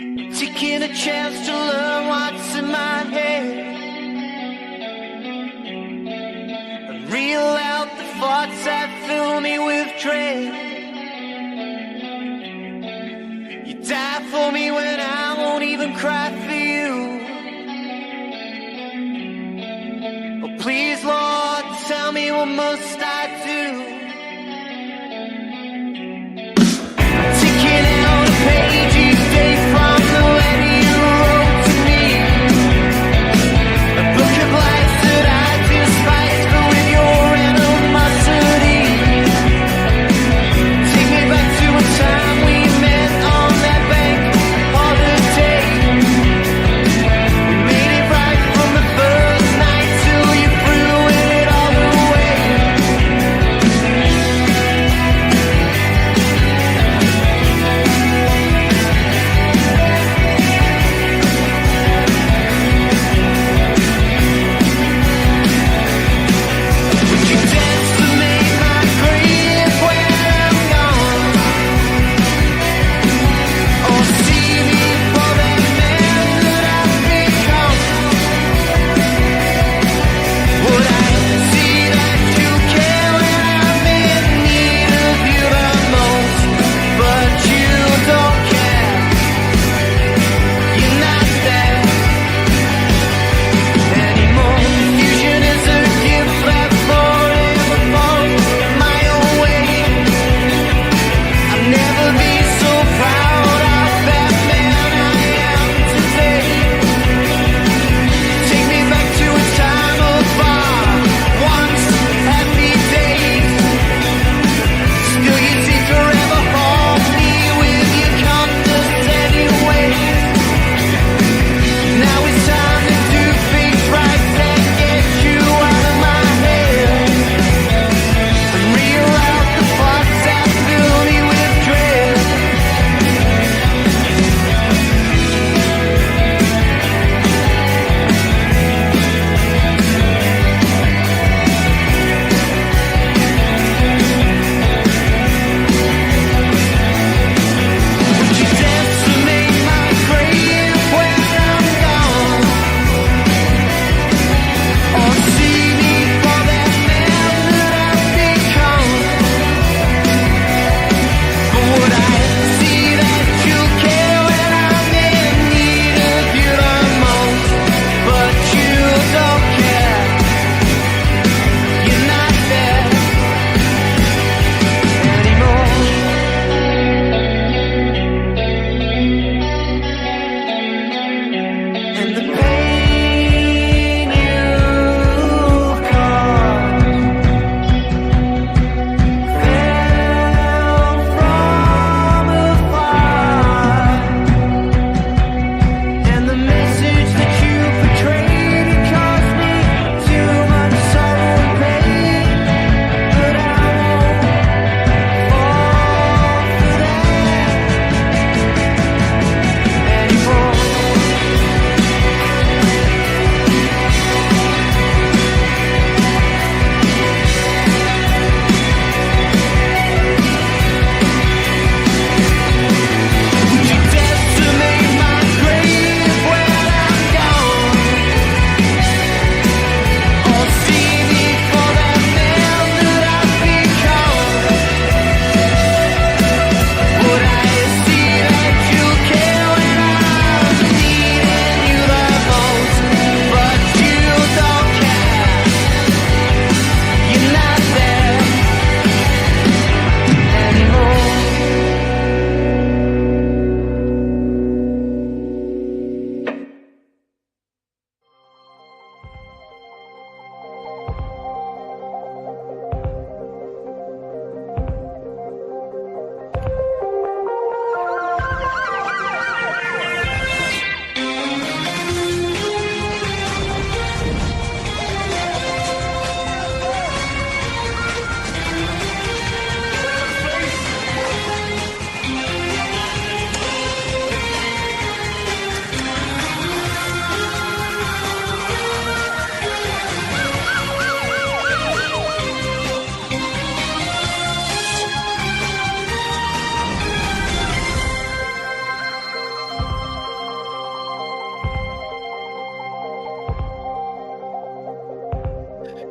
Taking a chance to learn what's in my head and reel out the thoughts that fill me with dread. You die for me when I won't even cry for you. Oh please Lord, tell me what must I do? Taking out a page each day from the letter you wrote to me, a book of lies that I despise, but with your animosity. Take me back to a time we met on that bank holiday.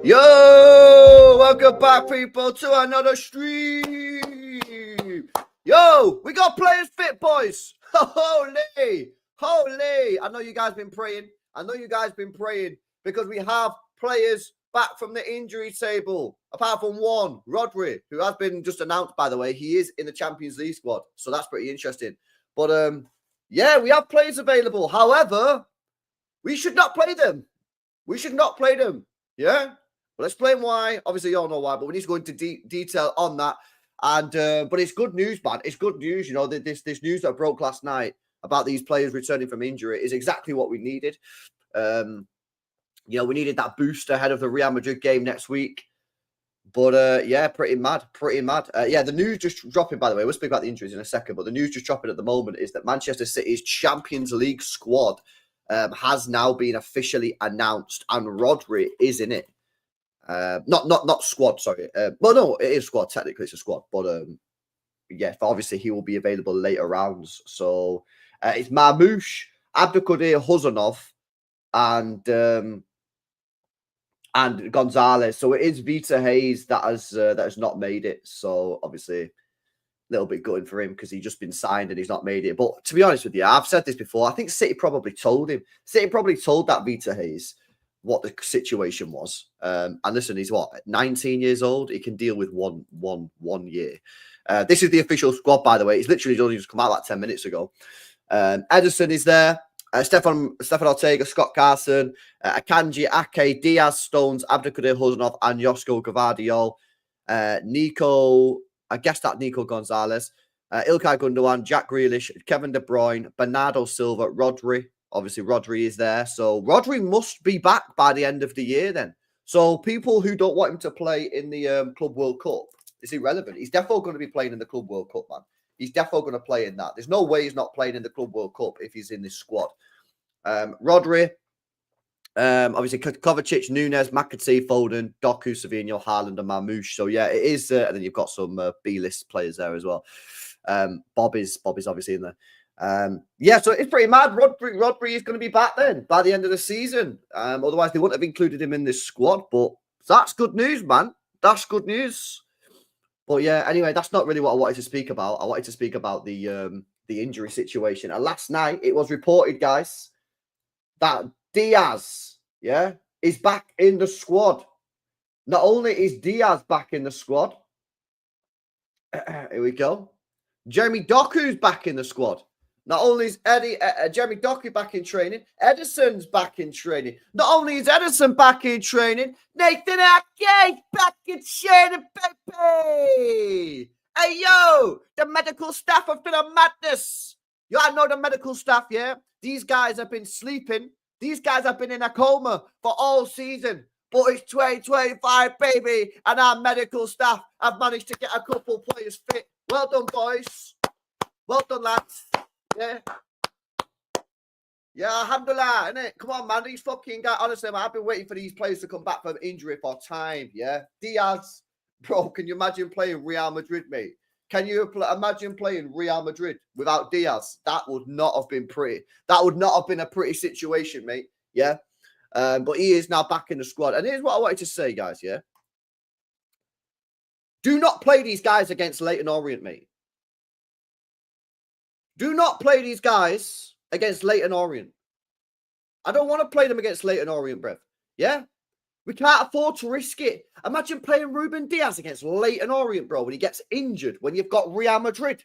Yo, welcome back, people, to another stream. Yo, we got players fit, boys. Holy. I know you guys been praying. Because we have players back from the injury table. Apart from one, Rodri, who has been just announced, by the way. He is in the Champions League squad, so that's pretty interesting. But yeah, we have players available. However, we should not play them. Yeah. Well, explain why. Obviously, you all know why, but we need to go into detail on that. And but it's good news, man. It's good news. You know, this news that broke last night about these players returning from injury is exactly what we needed. You know, we needed that boost ahead of the Real Madrid game next week. But yeah, pretty mad. Yeah, the news just dropping, by the way. We'll speak about the injuries in a second, but the news just dropping at the moment is that Manchester City's Champions League squad has now been officially announced, and Rodri is in it. Not squad, sorry. Well, no, it is squad. Technically, it's a squad, but yeah, obviously he will be available later rounds. So it's Marmoush, Abdulkadir Huzanov, and Gonzalez. So it is Vita Hayes that has not made it. So obviously, a little bit gutting for him because he's just been signed and he's not made it. But to be honest with you, I've said this before. I think City probably told him. City probably told that Vita Hayes what the situation was. And listen, he's what, 19 years old? He can deal with one year. This is the official squad, by the way. It's literally only just come out like 10 minutes ago. Edison is there. Stefan Ortega, Scott Carson, Akanji, Ake, Diaz, Stones, Abdulkadir Huzanov, and Josko Gvardiol. Nico, I guess that Nico Gonzalez, Ilkay Gundogan, Jack Grealish, Kevin De Bruyne, Bernardo Silva, Rodri. Obviously, Rodri is there. So Rodri must be back by the end of the year then. So people who don't want him to play in the Club World Cup, it's irrelevant. He's definitely going to be playing in the Club World Cup, man. He's definitely going to play in that. There's no way he's not playing in the Club World Cup if he's in this squad. Rodri, obviously Kovacic, Nunes, McAtee, Foden, Doku, Savinho, Haaland, and Marmoush. So yeah, it is. And then you've got some B-list players there as well. Bob is obviously in there. Yeah, so it's pretty mad. Rodri is going to be back then by the end of the season. Otherwise, they wouldn't have included him in this squad. But that's good news, man. That's good news. But yeah, anyway, that's not really what I wanted to speak about. I wanted to speak about the injury situation. And last night, it was reported, guys, that Diaz, yeah, is back in the squad. Not only is Diaz back in the squad, here we go. Jeremy Doku's back in the squad. Not only is Jeremy Doku back in training, Edison's back in training. Not only is Edison back in training, Nathan Ake back in training, baby. Hey, yo, the medical staff have been a madness. You all know the medical staff, yeah? These guys have been sleeping. These guys have been in a coma for all season. But it's 2025, baby, and our medical staff have managed to get a couple players fit. Well done, boys. Well done, lads. Yeah, alhamdulillah, innit? Come on, man. These fucking guys, honestly, man, I've been waiting for these players to come back from injury for time, yeah? Diaz, bro, can you imagine playing Real Madrid, mate? Can you imagine playing Real Madrid without Diaz? That would not have been pretty. That would not have been a pretty situation, mate, yeah? But he is now back in the squad. And here's what I wanted to say, guys, yeah? Do not play these guys against Leyton Orient, mate. Do not play these guys against Leyton Orient. I don't want to play them against Leyton Orient, bruv. Yeah? We can't afford to risk it. Imagine playing Ruben Diaz against Leyton Orient, bro, when he gets injured, when you've got Real Madrid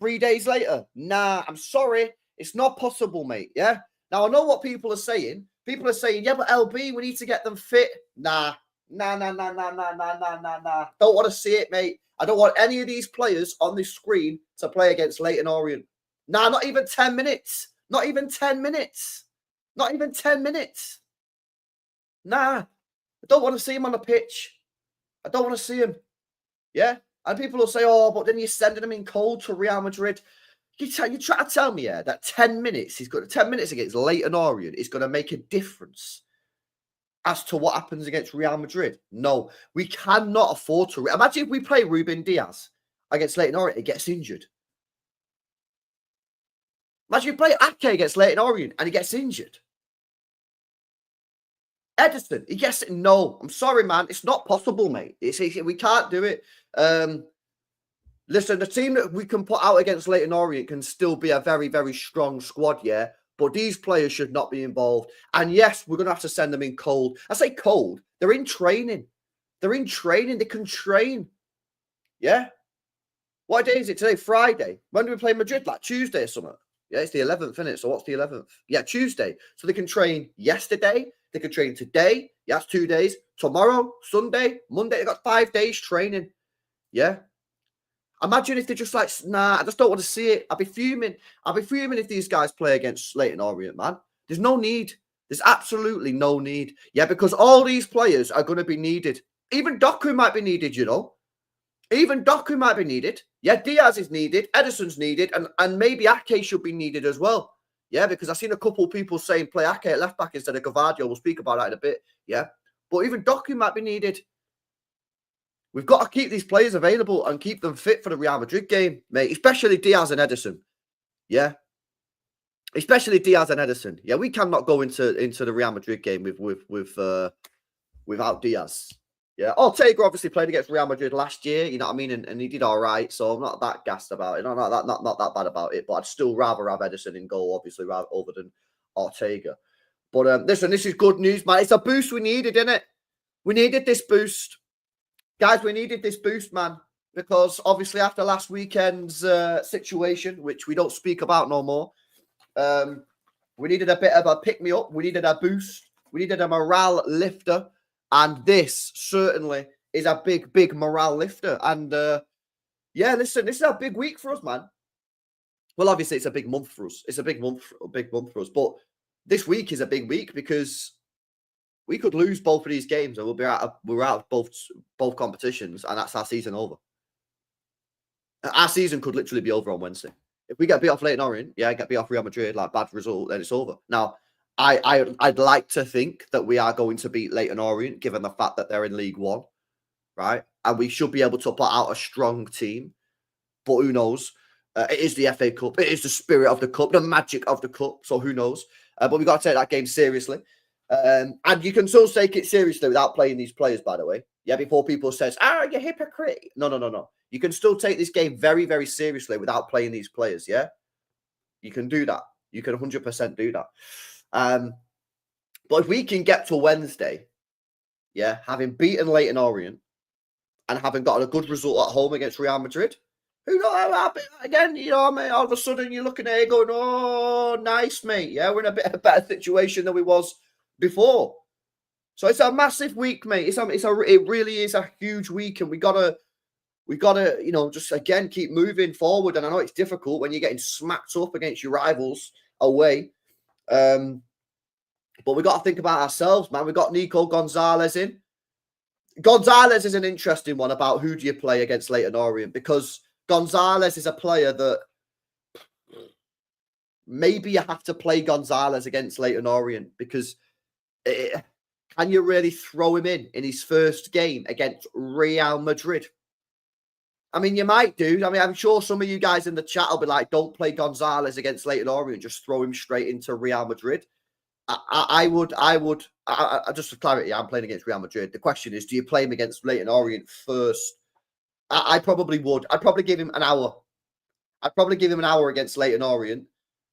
3 days later. Nah, I'm sorry. It's not possible, mate. Yeah? Now, I know what people are saying. People are saying, yeah, but LB, we need to get them fit. Nah. Don't want to see it, mate. I don't want any of these players on this screen to play against Leyton Orient. Nah, not even 10 minutes. Not even 10 minutes. Not even 10 minutes. Nah, I don't want to see him on the pitch. I don't want to see him. Yeah? And people will say, oh, but then you're sending him in cold to Real Madrid. You try to tell me, yeah, that 10 minutes, he's got 10 minutes against Leyton Orient is going to make a difference as to what happens against Real Madrid. No, we cannot afford to. Imagine if we play Ruben Diaz against Leyton Orient, he gets injured. Imagine we play Ake against Leyton Orient and he gets injured. Edison, he gets it. No, I'm sorry, man. It's not possible, mate. We can't do it. Listen, the team that we can put out against Leyton Orient can still be a very, very strong squad, yeah? But these players should not be involved. And yes, we're going to have to send them in cold. I say cold. They're in training. They're in training. They can train. Yeah? What day is it today? Friday. When do we play Madrid? Like Tuesday or something? Yeah, it's the 11th, isn't it? So what's the 11th? Yeah, Tuesday. So they can train yesterday. They can train today. Yeah, that's 2 days. Tomorrow, Sunday, Monday. They got 5 days training. Yeah? Imagine if they're just like, nah, I just don't want to see it. I'd be fuming. I'd be fuming if these guys play against Leyton Orient, man. There's no need. There's absolutely no need. Yeah, because all these players are going to be needed. Even Doku might be needed, you know. Even Doku might be needed. Yeah, Diaz is needed. Edison's needed. And maybe Ake should be needed as well. Yeah, because I've seen a couple of people saying play Ake at left back instead of Gavadio. We'll speak about that in a bit. Yeah. But even Doku might be needed. We've got to keep these players available and keep them fit for the Real Madrid game, mate. Especially Diaz and Edison. Yeah. Especially Diaz and Edison. Yeah, we cannot go into the Real Madrid game without Diaz. Yeah. Ortega obviously played against Real Madrid last year, you know what I mean? And he did all right. So I'm not that gassed about it. Not that bad about it. But I'd still rather have Edison in goal, obviously, rather over than Ortega. But listen, this is good news, man. It's a boost we needed, isn't it? We needed this boost. Guys, we needed this boost, man, because obviously after last weekend's situation, which we don't speak about no more, we needed a bit of a pick-me-up. We needed a boost. We needed a morale lifter. And this certainly is a big, big morale lifter. And, yeah, listen, this is a big week for us, man. Well, obviously, it's a big month for us. It's a big month for us. But this week is a big week because we could lose both of these games and we're out of both competitions, and that's our season over. Our season could literally be over on Wednesday. If we get beat off Leyton Orient, get beat off Real Madrid, like bad result, then it's over. Now, I'd like to think that we are going to beat Leyton Orient, given the fact that they're in League One, right? And we should be able to put out a strong team. But who knows? It is the FA Cup. It is the spirit of the cup, the magic of the cup. So who knows? But we've got to take that game seriously. And you can still take it seriously without playing these players, by the way. Yeah, before people says, you're hypocrite. No. You can still take this game very, very seriously without playing these players, yeah? You can do that. You can 100% do that. But if we can get to Wednesday, yeah, having beaten Leyton Orient and having gotten a good result at home against Real Madrid, who knows, again, you know, mate, all of a sudden you're looking at it going, oh, nice, mate. Yeah, we're in a better situation than we was before. So it's a massive week, mate. It really is a huge week, and we gotta, you know, just again keep moving forward. And I know it's difficult when you're getting smacked up against your rivals away. But we got to think about ourselves, man. We got Nico Gonzalez in. Gonzalez is an interesting one about who do you play against Leyton Orient, because Gonzalez is a player that maybe you have to play Gonzalez against Leyton Orient, because can you really throw him in his first game against Real Madrid? I mean, you might do. I mean, I'm sure some of you guys in the chat will be like, don't play Gonzalez against Leyton Orient, just throw him straight into Real Madrid. I would, just for clarity, I'm playing against Real Madrid. The question is, do you play him against Leyton Orient first? I probably would. I'd probably give him an hour. I'd probably give him an hour against Leyton Orient.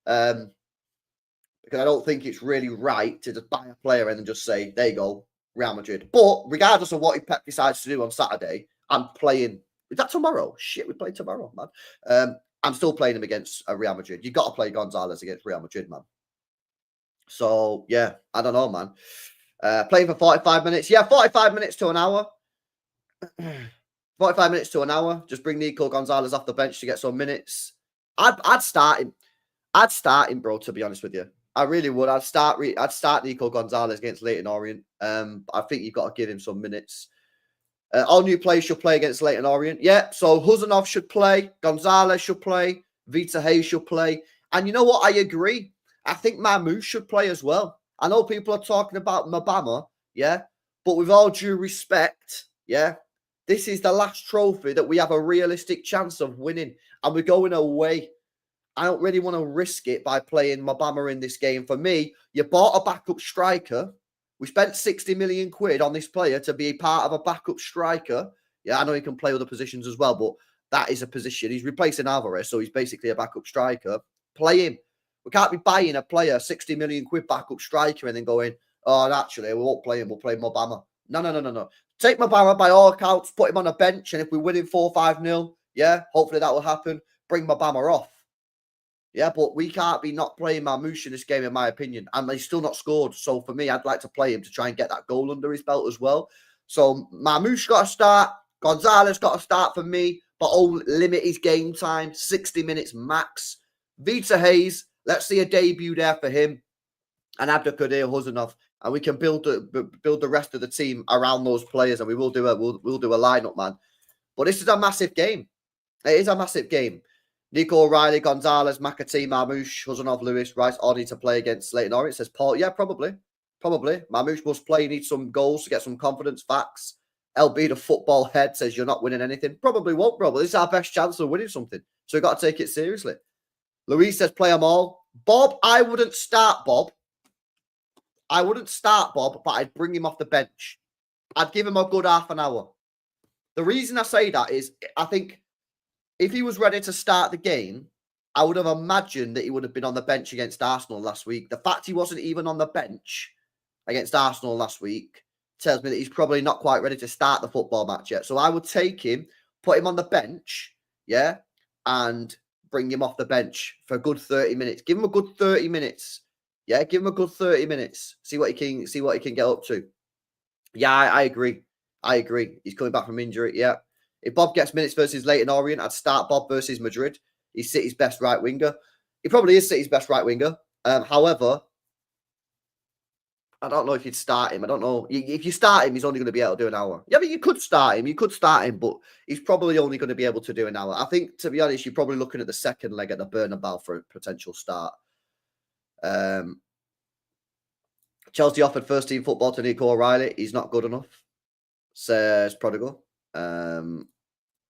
Because I don't think it's really right to just buy a player and then just say, there you go, Real Madrid. But regardless of what Pep decides to do on Saturday, I'm playing. Is that tomorrow? Shit, we play tomorrow, man. I'm still playing him against Real Madrid. You've got to play Gonzalez against Real Madrid, man. So, yeah, I don't know, man. Playing for 45 minutes. Yeah, 45 minutes to an hour. 45 minutes to an hour. Just bring Nico Gonzalez off the bench to get some minutes. I'd start him. I'd start him, bro, to be honest with you. I really would. I'd start Nico Gonzalez against Leyton Orient. I think you've got to give him some minutes. All new players should play against Leyton Orient. Yeah, so Huzanov should play. Gonzalez should play. Vita Hayes should play. And you know what? I agree. I think Marmoush should play as well. I know people are talking about Mabama, yeah? But with all due respect, yeah? This is the last trophy that we have a realistic chance of winning. And we're going away. I don't really want to risk it by playing Mabama in this game. For me, you bought a backup striker. We spent 60 million quid on this player to be part of a backup striker. Yeah, I know he can play other positions as well, but that is a position. He's replacing Alvarez, so he's basically a backup striker. Play him. We can't be buying a player, 60 million quid backup striker, and then going, oh, actually, we won't play him. We'll play Mobama. No. Take Mobama by all accounts, put him on a bench, and if we win him 4-5-0, yeah, hopefully that will happen. Bring Mobama off. Yeah, but we can't be not playing Marmoush in this game, in my opinion. And he's still not scored. So for me, I'd like to play him to try and get that goal under his belt as well. So Marmoush got to start. Gonzalez got to start for me, but limit his game time, 60 minutes max. Vita Hayes, let's see a debut there for him. And Abdelkader Huzanov. And we can build the rest of the team around those players. And we will do we'll do a lineup, man. But this is a massive game. It is a massive game. Nico O'Reilly, Gonzalez, McAtee, Marmoush, Huzanov, Lewis, Rice all need to play against Leighton Orient, says Paul. Yeah, probably. Marmoush must play, needs some goals to get some confidence, facts. LB, the football head, says you're not winning anything. Probably won't, bro, but this is our best chance of winning something. So we've got to take it seriously. Louise says play them all. Bob, I wouldn't start Bob. But I'd bring him off the bench. I'd give him a good half an hour. The reason I say that is I think if he was ready to start the game, I would have imagined that he would have been on the bench against Arsenal last week. The fact he wasn't even on the bench against Arsenal last week tells me that he's probably not quite ready to start the football match yet. So I would take him, put him on the bench, yeah, and bring him off the bench for a good 30 minutes. Give him a good 30 minutes. Yeah, give him a good 30 minutes. See what he can get up to. Yeah, I agree. He's coming back from injury, yeah. If Bob gets minutes versus Leighton Orient, I'd start Bob versus Madrid. He's City's best right winger. He probably is City's best right winger. However, I don't know if you'd start him. I don't know. If you start him, he's only going to be able to do an hour. Yeah, but you could start him. But he's probably only going to be able to do an hour. I think, to be honest, you're probably looking at the second leg at the Bernabeu for a potential start. Chelsea offered first team football to Nico O'Reilly. He's not good enough, says Prodigal.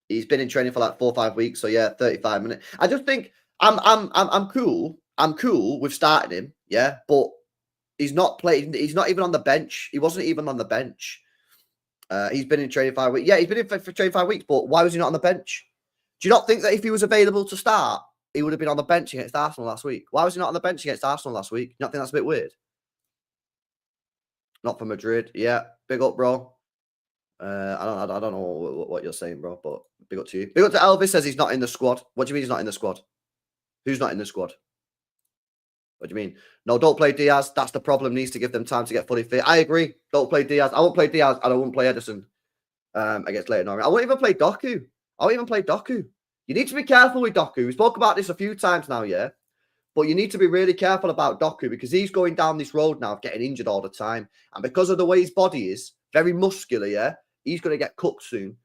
He's been in training for like 4 or 5 weeks, so yeah, 35 minutes. I just think I'm cool. I'm cool with starting him, yeah, but he's not playing. He's not even on the bench. He wasn't even on the bench. He's been in training 5 weeks. Yeah, he's been in for training 5 weeks, but why was he not on the bench? Do you not think that if he was available to start, he would have been on the bench against Arsenal last week? Why was he not on the bench against Arsenal last week? You not think that's a bit weird? Not for Madrid. Yeah, big up, bro. I don't know what you're saying, bro, but big up to you. Big up to Elvis, says he's not in the squad. What do you mean he's not in the squad? Who's not in the squad? What do you mean? No, don't play Diaz. That's the problem. Needs to give them time to get fully fit. I agree. Don't play Diaz. I won't play Diaz and I won't play Edison against Leighton Orient. I won't even play Doku. You need to be careful with Doku. We spoke about this a few times now, yeah? But you need to be really careful about Doku because he's going down this road now of getting injured all the time. And because of the way his body is, very muscular, yeah? He's going to get cooked soon.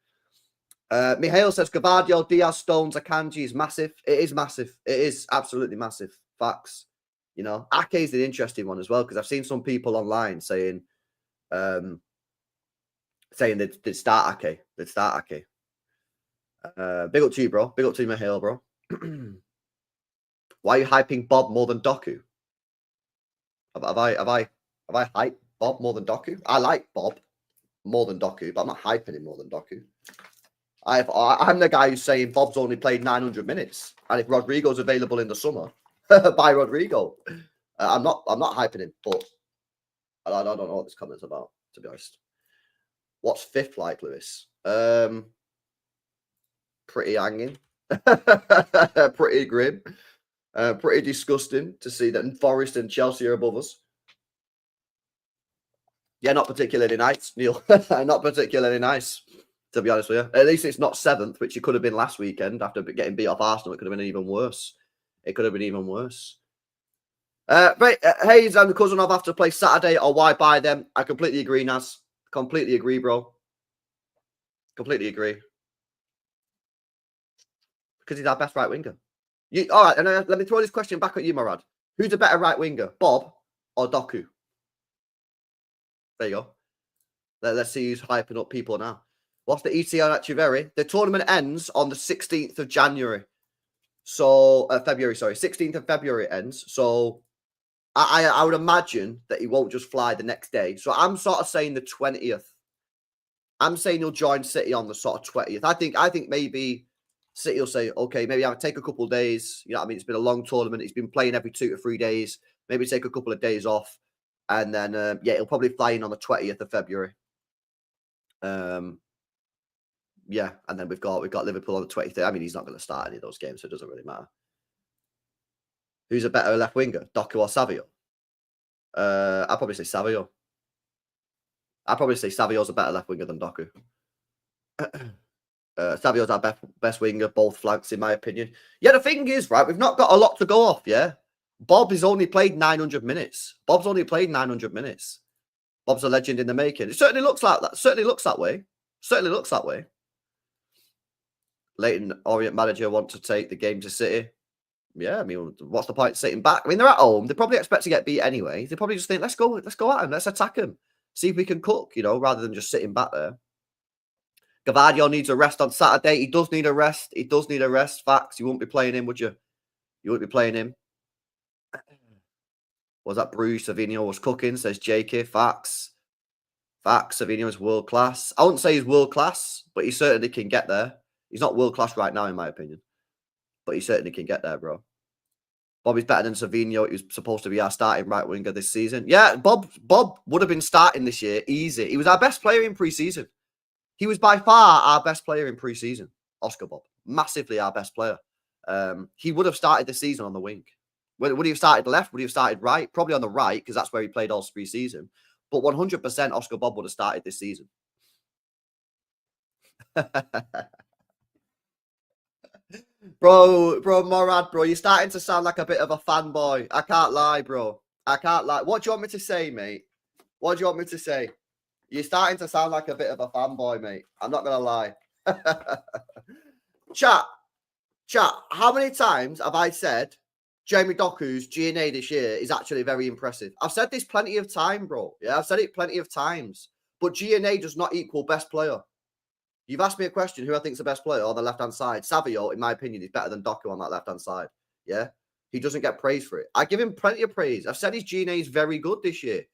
Mihail says, Gavardio, Diaz, Stones, Akanji is massive. It is massive. It is absolutely massive. Facts. You know, Ake is the interesting one as well because I've seen some people online saying they'd start Ake. Big up to you, bro. Big up to you, Mihail, bro. Why are you hyping Bob more than Doku? Have I hyped Bob more than Doku? I like Bob more than Doku, but I'm not hyping him more than Doku. I'm the guy who's saying Bob's only played 900 minutes, and if Rodrigo's available in the summer, buy Rodrigo. I'm not hyping him, but I don't know what this comment's about, to be honest. What's fifth like, Lewis? Pretty hanging, pretty grim, pretty disgusting to see that Forest and Chelsea are above us. Yeah, not particularly nice, Neil. Not particularly nice, to be honest with you. At least it's not 7th, which it could have been last weekend after getting beat off Arsenal. It could have been even worse. Right, Hayes and Cousinov have to play Saturday, or why buy them? I completely agree, Naz. Completely agree, bro. Completely agree. Because he's our best right winger. All right, and let me throw this question back at you, Murad. Who's a better right winger, Bob or Doku? There you go. Let's see who's hyping up people now. What's the ETA at Chiveri? The tournament ends on the 16th of January. So, February, sorry. 16th of February ends. So, I would imagine that he won't just fly the next day. So I'm sort of saying the 20th. I'm saying he'll join City on the sort of 20th. I think maybe City will say, okay, maybe I'll take a couple of days. You know what I mean? It's been a long tournament. He's been playing every 2 to 3 days. Maybe take a couple of days off. And then, yeah, he'll probably fly in on the 20th of February. Yeah, and then we've got Liverpool on the 23rd. I mean, he's not going to start any of those games, so it doesn't really matter. Who's a better left winger, Doku or Savio? I'd probably say Savio. I'd probably say Savio's a better left winger than Doku. Savio's our best winger, both flanks, in my opinion. Yeah, the thing is, right, we've not got a lot to go off, yeah? Bob has only played 900 minutes. Bob's only played 900 minutes. Bob's a legend in the making. It certainly looks like that. Certainly looks that way. Certainly looks that way. Leighton, Orient manager, want to take the game to City. Yeah, I mean, what's the point sitting back? I mean, they're at home. They probably expect to get beat anyway. They probably just think, let's go at them. Let's attack them. See if we can cook, you know, rather than just sitting back there. Gavadio needs a rest on Saturday. He does need a rest. He does need a rest. Facts. You wouldn't be playing him, would you? You wouldn't be playing him. Was that Bruce? Savinho was cooking, says JK. Facts. Facts. Savinho is world class. I wouldn't say he's world class, but he certainly can get there. He's not world class right now, in my opinion. But he certainly can get there, bro. Bobby's better than Savinho. He was supposed to be our starting right winger this season. Yeah, Bob would have been starting this year easy. He was our best player in pre-season. He was by far our best player in pre-season. Oscar Bob. Massively our best player. He would have started the season on the wing. Would he have started left? Would he have started right? Probably on the right, because that's where he played all pre-season. But 100% Oscar Bob would have started this season. Bro, Morad, bro, you're starting to sound like a bit of a fanboy. I can't lie, bro. I can't lie. What do you want me to say, mate? What do you want me to say? You're starting to sound like a bit of a fanboy, mate. I'm not going to lie. Chat, how many times have I said Jeremy Doku's G&A this year is actually very impressive? I've said this plenty of time, bro. Yeah, I've said it plenty of times. But G&A does not equal best player. You've asked me a question, who I think is the best player on the left-hand side. Savio, in my opinion, is better than Doku on that left-hand side. Yeah? He doesn't get praise for it. I give him plenty of praise. I've said his G&A is very good this year.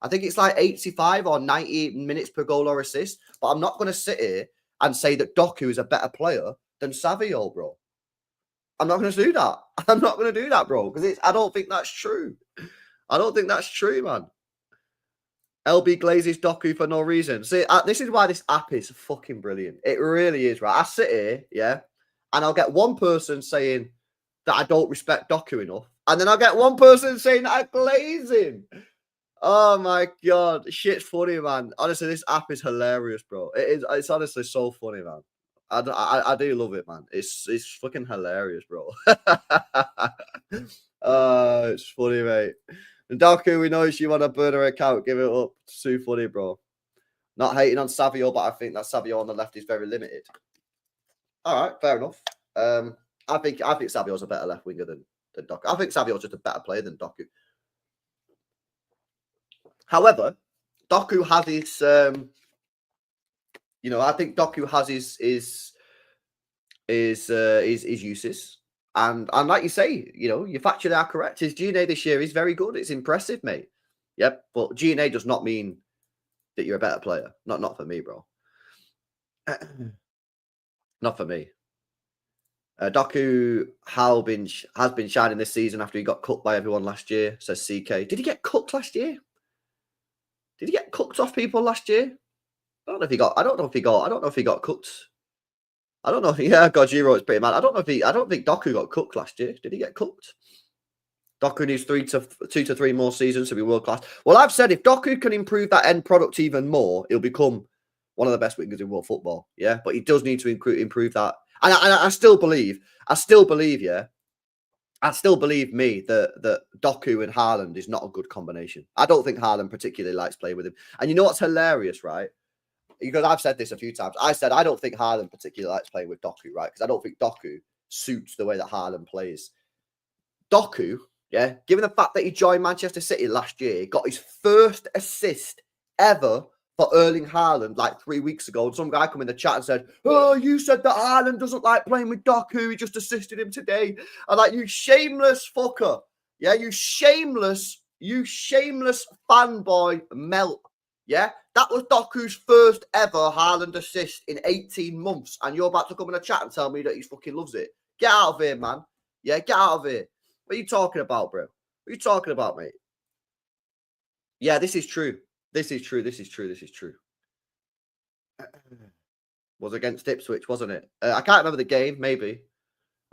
I think it's like 85 or 90 minutes per goal or assist. But I'm not going to sit here and say that Doku is a better player than Savio, bro. I'm not going to do that. I'm not going to do that, bro. Because I don't think that's true. I don't think that's true, man. LB glazes Doku for no reason. See, this is why this app is fucking brilliant. It really is, right? I sit here, yeah, and I'll get one person saying that I don't respect Doku enough. And then I'll get one person saying that I glaze him. Oh, my God. Shit's funny, man. Honestly, this app is hilarious, bro. It's honestly so funny, man. I do love it, man. It's fucking hilarious, bro. It's funny, mate. Doku, we know you want to burn her account. Give it up. It's too funny, bro. Not hating on Savio, but I think that Savio on the left is very limited. All right, fair enough. I think Savio's a better left winger than Doku. I think Savio's just a better player than Doku. However, Doku has his, I think Doku has his uses. And like you say, you factually are correct. His G&A this year is very good. It's impressive, mate. Yep, but G&A does not mean that you're a better player. Not for me, bro. Not for me. Doku has been shining this season after he got cooked by everyone last year, says CK. Did he get cooked last year? Did he get cooked off people last year? I don't know if he got cooked. I don't know. Yeah, Gojiro is pretty mad. I don't think Doku got cooked last year. Did he get cooked? Doku needs 2 to 3 more seasons to be world class. Well, I've said if Doku can improve that end product even more, he'll become one of the best wingers in world football. Yeah, but he does need to improve that. And I still believe, yeah. I still believe that Doku and Haaland is not a good combination. I don't think Haaland particularly likes playing with him. And you know what's hilarious, right? Because I've said this a few times. I said I don't think Haaland particularly likes playing with Doku, right? Because I don't think Doku suits the way that Haaland plays. Doku, yeah, given the fact that he joined Manchester City last year, got his first assist ever for Erling Haaland like 3 weeks ago. And some guy come in the chat and said, "Oh, you said that Haaland doesn't like playing with Doku. He just assisted him today." I'm like, you shameless fucker. Yeah, you shameless You shameless fanboy melt. Yeah, that was Doku's first ever Haaland assist in 18 months, and you're about to come in a chat and tell me that he fucking loves it. Get out of here, man. Yeah, get out of here. What are you talking about, bro? What are you talking about, mate? Yeah, this is true. This is true. This is true. This is true. Was against Ipswich, wasn't it? I can't remember the game. Maybe.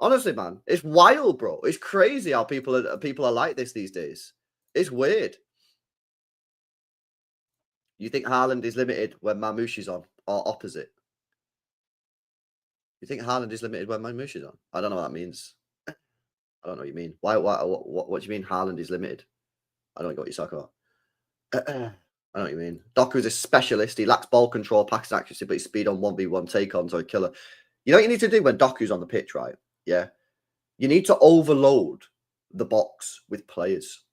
Honestly, man, it's wild, bro. It's crazy how people are like this these days. It's weird. You think Haaland is limited when Marmoush is on, or opposite? You think Haaland is limited when Marmoush is on? I don't know what that means. I don't know what you mean. Why? What do you mean Haaland is limited? I don't know what you're talking about. I don't know what you mean. Doku is a specialist. He lacks ball control, passing accuracy, but his speed on 1v1 take-ons are a killer. You know what you need to do when Doku's on the pitch, right? Yeah. You need to overload the box with players.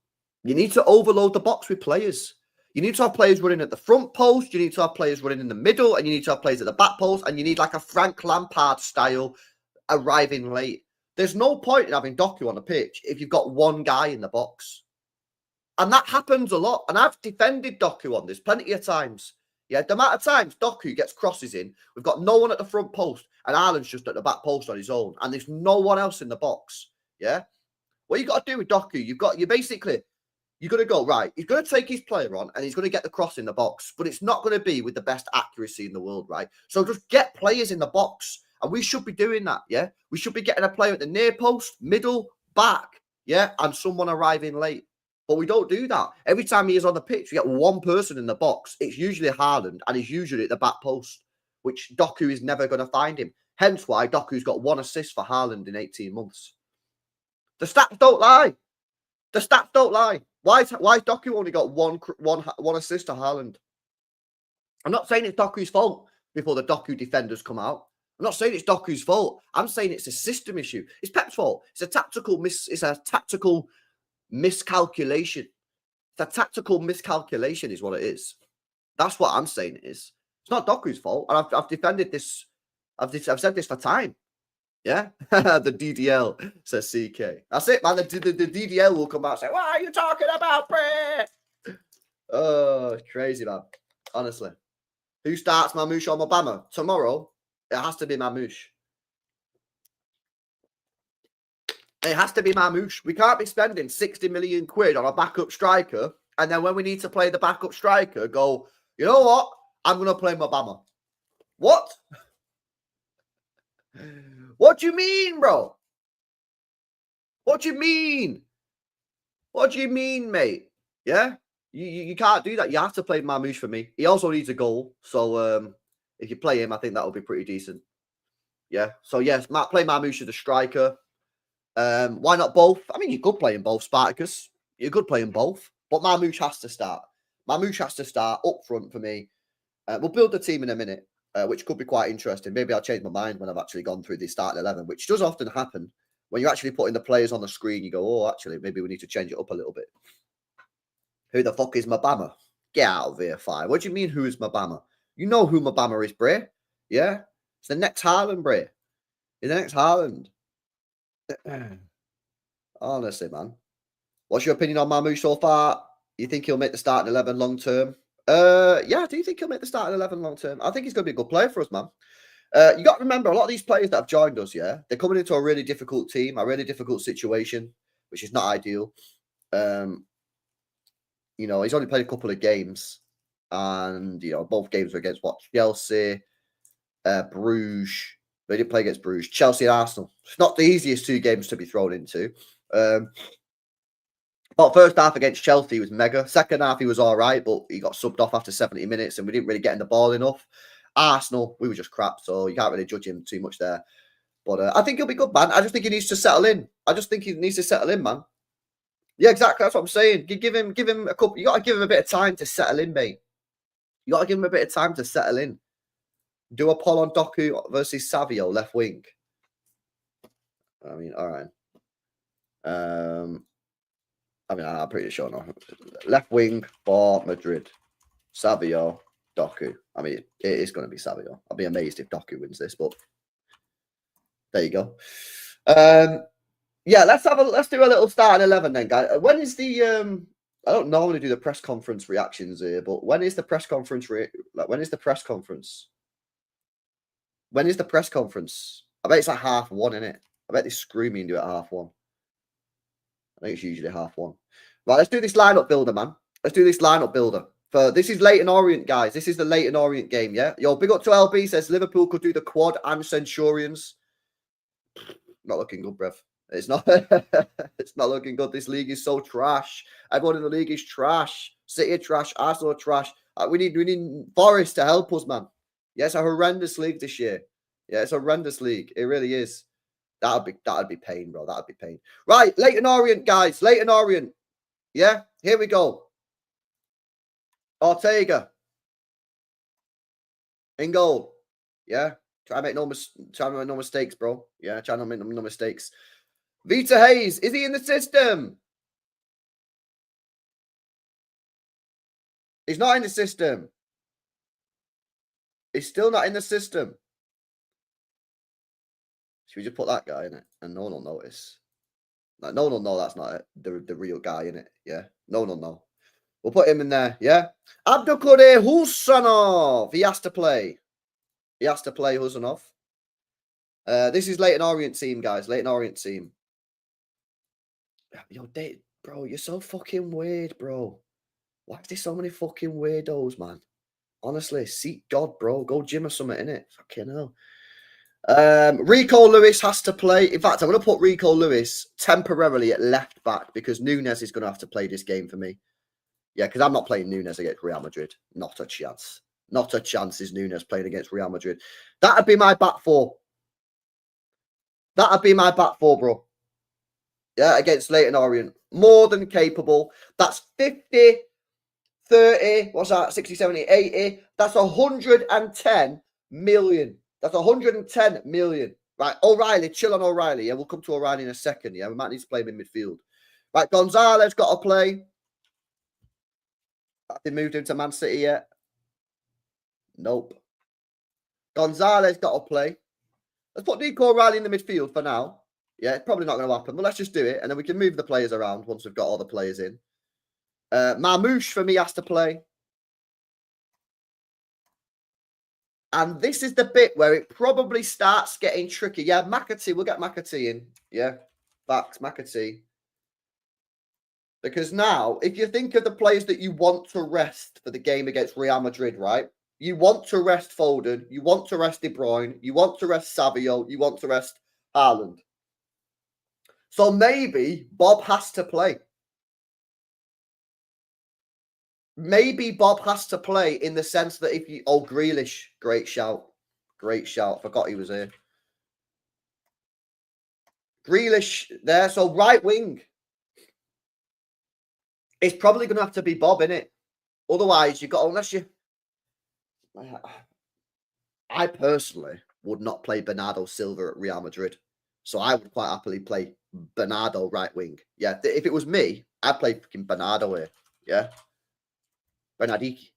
You need to overload the box with players. You need to have players running at the front post. You need to have players running in the middle. And you need to have players at the back post. And you need like a Frank Lampard style arriving late. There's no point in having Doku on the pitch if you've got one guy in the box. And that happens a lot. And I've defended Doku on this plenty of times. Yeah, the amount of times Doku gets crosses in, we've got no one at the front post, and Ireland's just at the back post on his own, and there's no one else in the box. Yeah, what you got to do with Doku, you're going to go right. He's going to take his player on, and he's going to get the cross in the box, but it's not going to be with the best accuracy in the world, right? So just get players in the box, and we should be doing that. Yeah, we should be getting a player at the near post, middle, back. Yeah, and someone arriving late. But we don't do that. Every time he is on the pitch, we get one person in the box. It's usually Haaland, and he's usually at the back post, which Doku is never going to find him. Hence why Doku's got 1 assist for Haaland in 18 months. The stats don't lie. The stats don't lie. Why has Doku only got one assist to Haaland? I'm not saying it's Doku's fault before the Doku defenders come out. I'm not saying it's Doku's fault. I'm saying it's a system issue. It's Pep's fault. It's a tactical miscalculation. The tactical miscalculation is what it is. That's what I'm saying it is. It's not Doku's fault. And I've defended this. I've said this for time. Yeah. The DDL, says CK. That's it, man. The DDL will come out and say, what are you talking about, Brett? Oh, crazy, man. Honestly. Who starts Marmoush or Obama? Tomorrow, it has to be Marmoush. It has to be Marmoush. We can't be spending 60 million quid on a backup striker, and then when we need to play the backup striker, go, you know what? I'm going to play Obama. What? What do you mean, bro? What do you mean? What do you mean, mate? Yeah? You can't do that. You have to play Marmoush for me. He also needs a goal. So if you play him, I think that will be pretty decent. Yeah. So, yes, play Marmoush as a striker. Why not both? I mean, you could play in both, Spartacus. You could play in both. But Marmoush has to start. Marmoush has to start up front for me. We'll build the team in a minute, which could be quite interesting. Maybe I'll change my mind when I've actually gone through the starting 11, which does often happen. When you're actually putting the players on the screen, you go, oh, actually, maybe we need to change it up a little bit. Who the fuck is Mabama? Get out of here, Fire. What do you mean, who is Mabama? You know who Mabama is, Bray. Yeah? It's the next Haaland, Bray. It's the next Haaland. Honestly, man. What's your opinion on Marmoush so far? You think he'll make the starting 11 long term? Yeah, I do think he'll make the starting 11 long term. I think he's going to be a good player for us, man. You got to remember, a lot of these players that have joined us, yeah, they're coming into a really difficult team, a really difficult situation, which is not ideal. You know, he's only played a couple of games, and, you know, both games were against what? Chelsea, Bruges. They didn't play against Bruges. Chelsea and Arsenal. It's not the easiest 2 games to be thrown into. But first half against Chelsea was mega. Second half, he was all right, but he got subbed off after 70 minutes, and we didn't really get in the ball enough. Arsenal, we were just crap, so you can't really judge him too much there. But I think he'll be good, man. I just think he needs to settle in. Man. Yeah, exactly. That's what I'm saying. Give him a couple. You got to give him a bit of time to settle in, mate. You got to give him a bit of time to settle in. Do a poll on Doku versus Savio, left wing. I mean, all right. I mean, I'm pretty sure no. Left wing for Madrid. Savio, Doku. I mean, it is going to be Savio. I'll be amazed if Doku wins this, but there you go. Yeah, let's do a little starting 11 then, guys. When is the I don't normally do the press conference reactions here, but when is the press conference? When is the press conference? When is the press conference? I bet it's like 1:30, isn't it? I bet they screw me and do it at 1:30. I think it's usually 1:30. Right, let's do this lineup builder, man. Let's do this lineup builder. This is Leighton Orient, guys. This is the Leighton Orient game, yeah? Yo, big up to LB, says Liverpool could do the quad and Centurions. Not looking good, bruv. It's not. It's not looking good. This league is so trash. Everyone in the league is trash. City are trash. Arsenal are trash. We need Forest to help us, man. Yeah, it's a horrendous league this year. Yeah, it's a horrendous league. It really is. That'd be pain, bro. That'd be pain. Right, Leighton Orient, guys. Leighton Orient. Yeah, here we go. Ortega in goal. Yeah, try to make no mistakes, bro. Yeah, try not to make no mistakes. Vita Hayes, is he in the system? He's not in the system. He's still not in the system. Should we just put that guy in it and no one will notice? Like, no one will know that's not the real guy in it. Yeah, no one will know. We'll put him in there. Yeah, Abdulkadir Husanov. He has to play. He has to play Husanov. This is Leighton Orient team, guys. Leighton Orient team. Yo, Dave, bro, you're so fucking weird, bro. Why is there so many fucking weirdos, man? Honestly, seek God, bro. Go gym or something, innit? Fucking hell. Rico Lewis has to play. In fact, I'm going to put Rico Lewis temporarily at left back because Nunes is going to have to play this game for me. Yeah, because I'm not playing Nunes against Real Madrid. Not a chance. Not a chance is Nunes playing against Real Madrid. That'd be my back four. That'd be my back four, bro. Yeah, against Leighton Orient. More than capable. That's 50, 30, what's that? 60, 70, 80. That's 110 million. That's 110 million. Right, O'Reilly, chill on O'Reilly. Yeah, we'll come to O'Reilly in a second. Yeah, we might need to play him in midfield. Right, Gonzalez got to play. Have they moved him to Man City yet? Nope. Gonzalez got to play. Let's put Nico O'Reilly in the midfield for now. Yeah, it's probably not going to happen, but let's just do it. And then we can move the players around once we've got all the players in. Marmoush for me has to play. And this is the bit where it probably starts getting tricky. Yeah, McAtee, we'll get McAtee in. Yeah, facts, McAtee. Because now, if you think of the players that you want to rest for the game against Real Madrid, right? You want to rest Foden. You want to rest De Bruyne. You want to rest Savio. You want to rest Haaland. So maybe Bob has to play. Maybe Bob has to play in the sense that if you... Oh, Grealish. Great shout. Great shout. Forgot he was here. Grealish there. So right wing. It's probably going to have to be Bob, innit? Otherwise, you've got... Unless you... I personally would not play Bernardo Silva at Real Madrid. So I would quite happily play Bernardo right wing. Yeah, if it was me, I'd play fucking Bernardo here. Yeah. Bernardiki.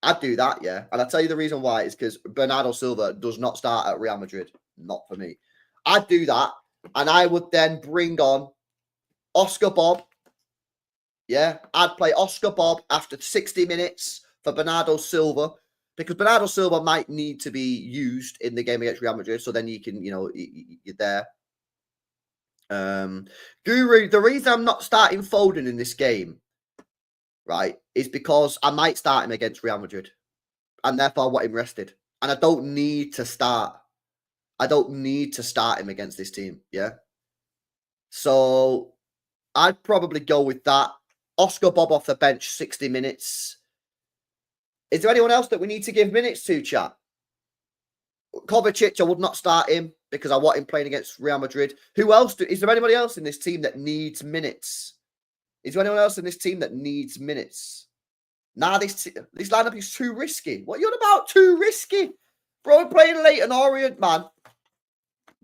I'd do that, yeah. And I'll tell you the reason why is because Bernardo Silva does not start at Real Madrid. Not for me. I'd do that. And I would then bring on Oscar Bob. Yeah. I'd play Oscar Bob after 60 minutes for Bernardo Silva. Because Bernardo Silva might need to be used in the game against Real Madrid. So then you can, you know, you're there. Guru, the reason I'm not starting Foden in this game, right, is because I might start him against Real Madrid. And therefore I want him rested. And I don't need to start. I don't need to start him against this team. Yeah. So I'd probably go with that. Oscar Bob off the bench, 60 minutes. Is there anyone else that we need to give minutes to, chat? Kovacic, I would not start him because I want him playing against Real Madrid. Who else? Is there anybody else in this team that needs minutes? Is there anyone else in this team that needs minutes? Nah, this lineup is too risky. What are you on about? Too risky? Bro, we're playing Leighton Orient, man.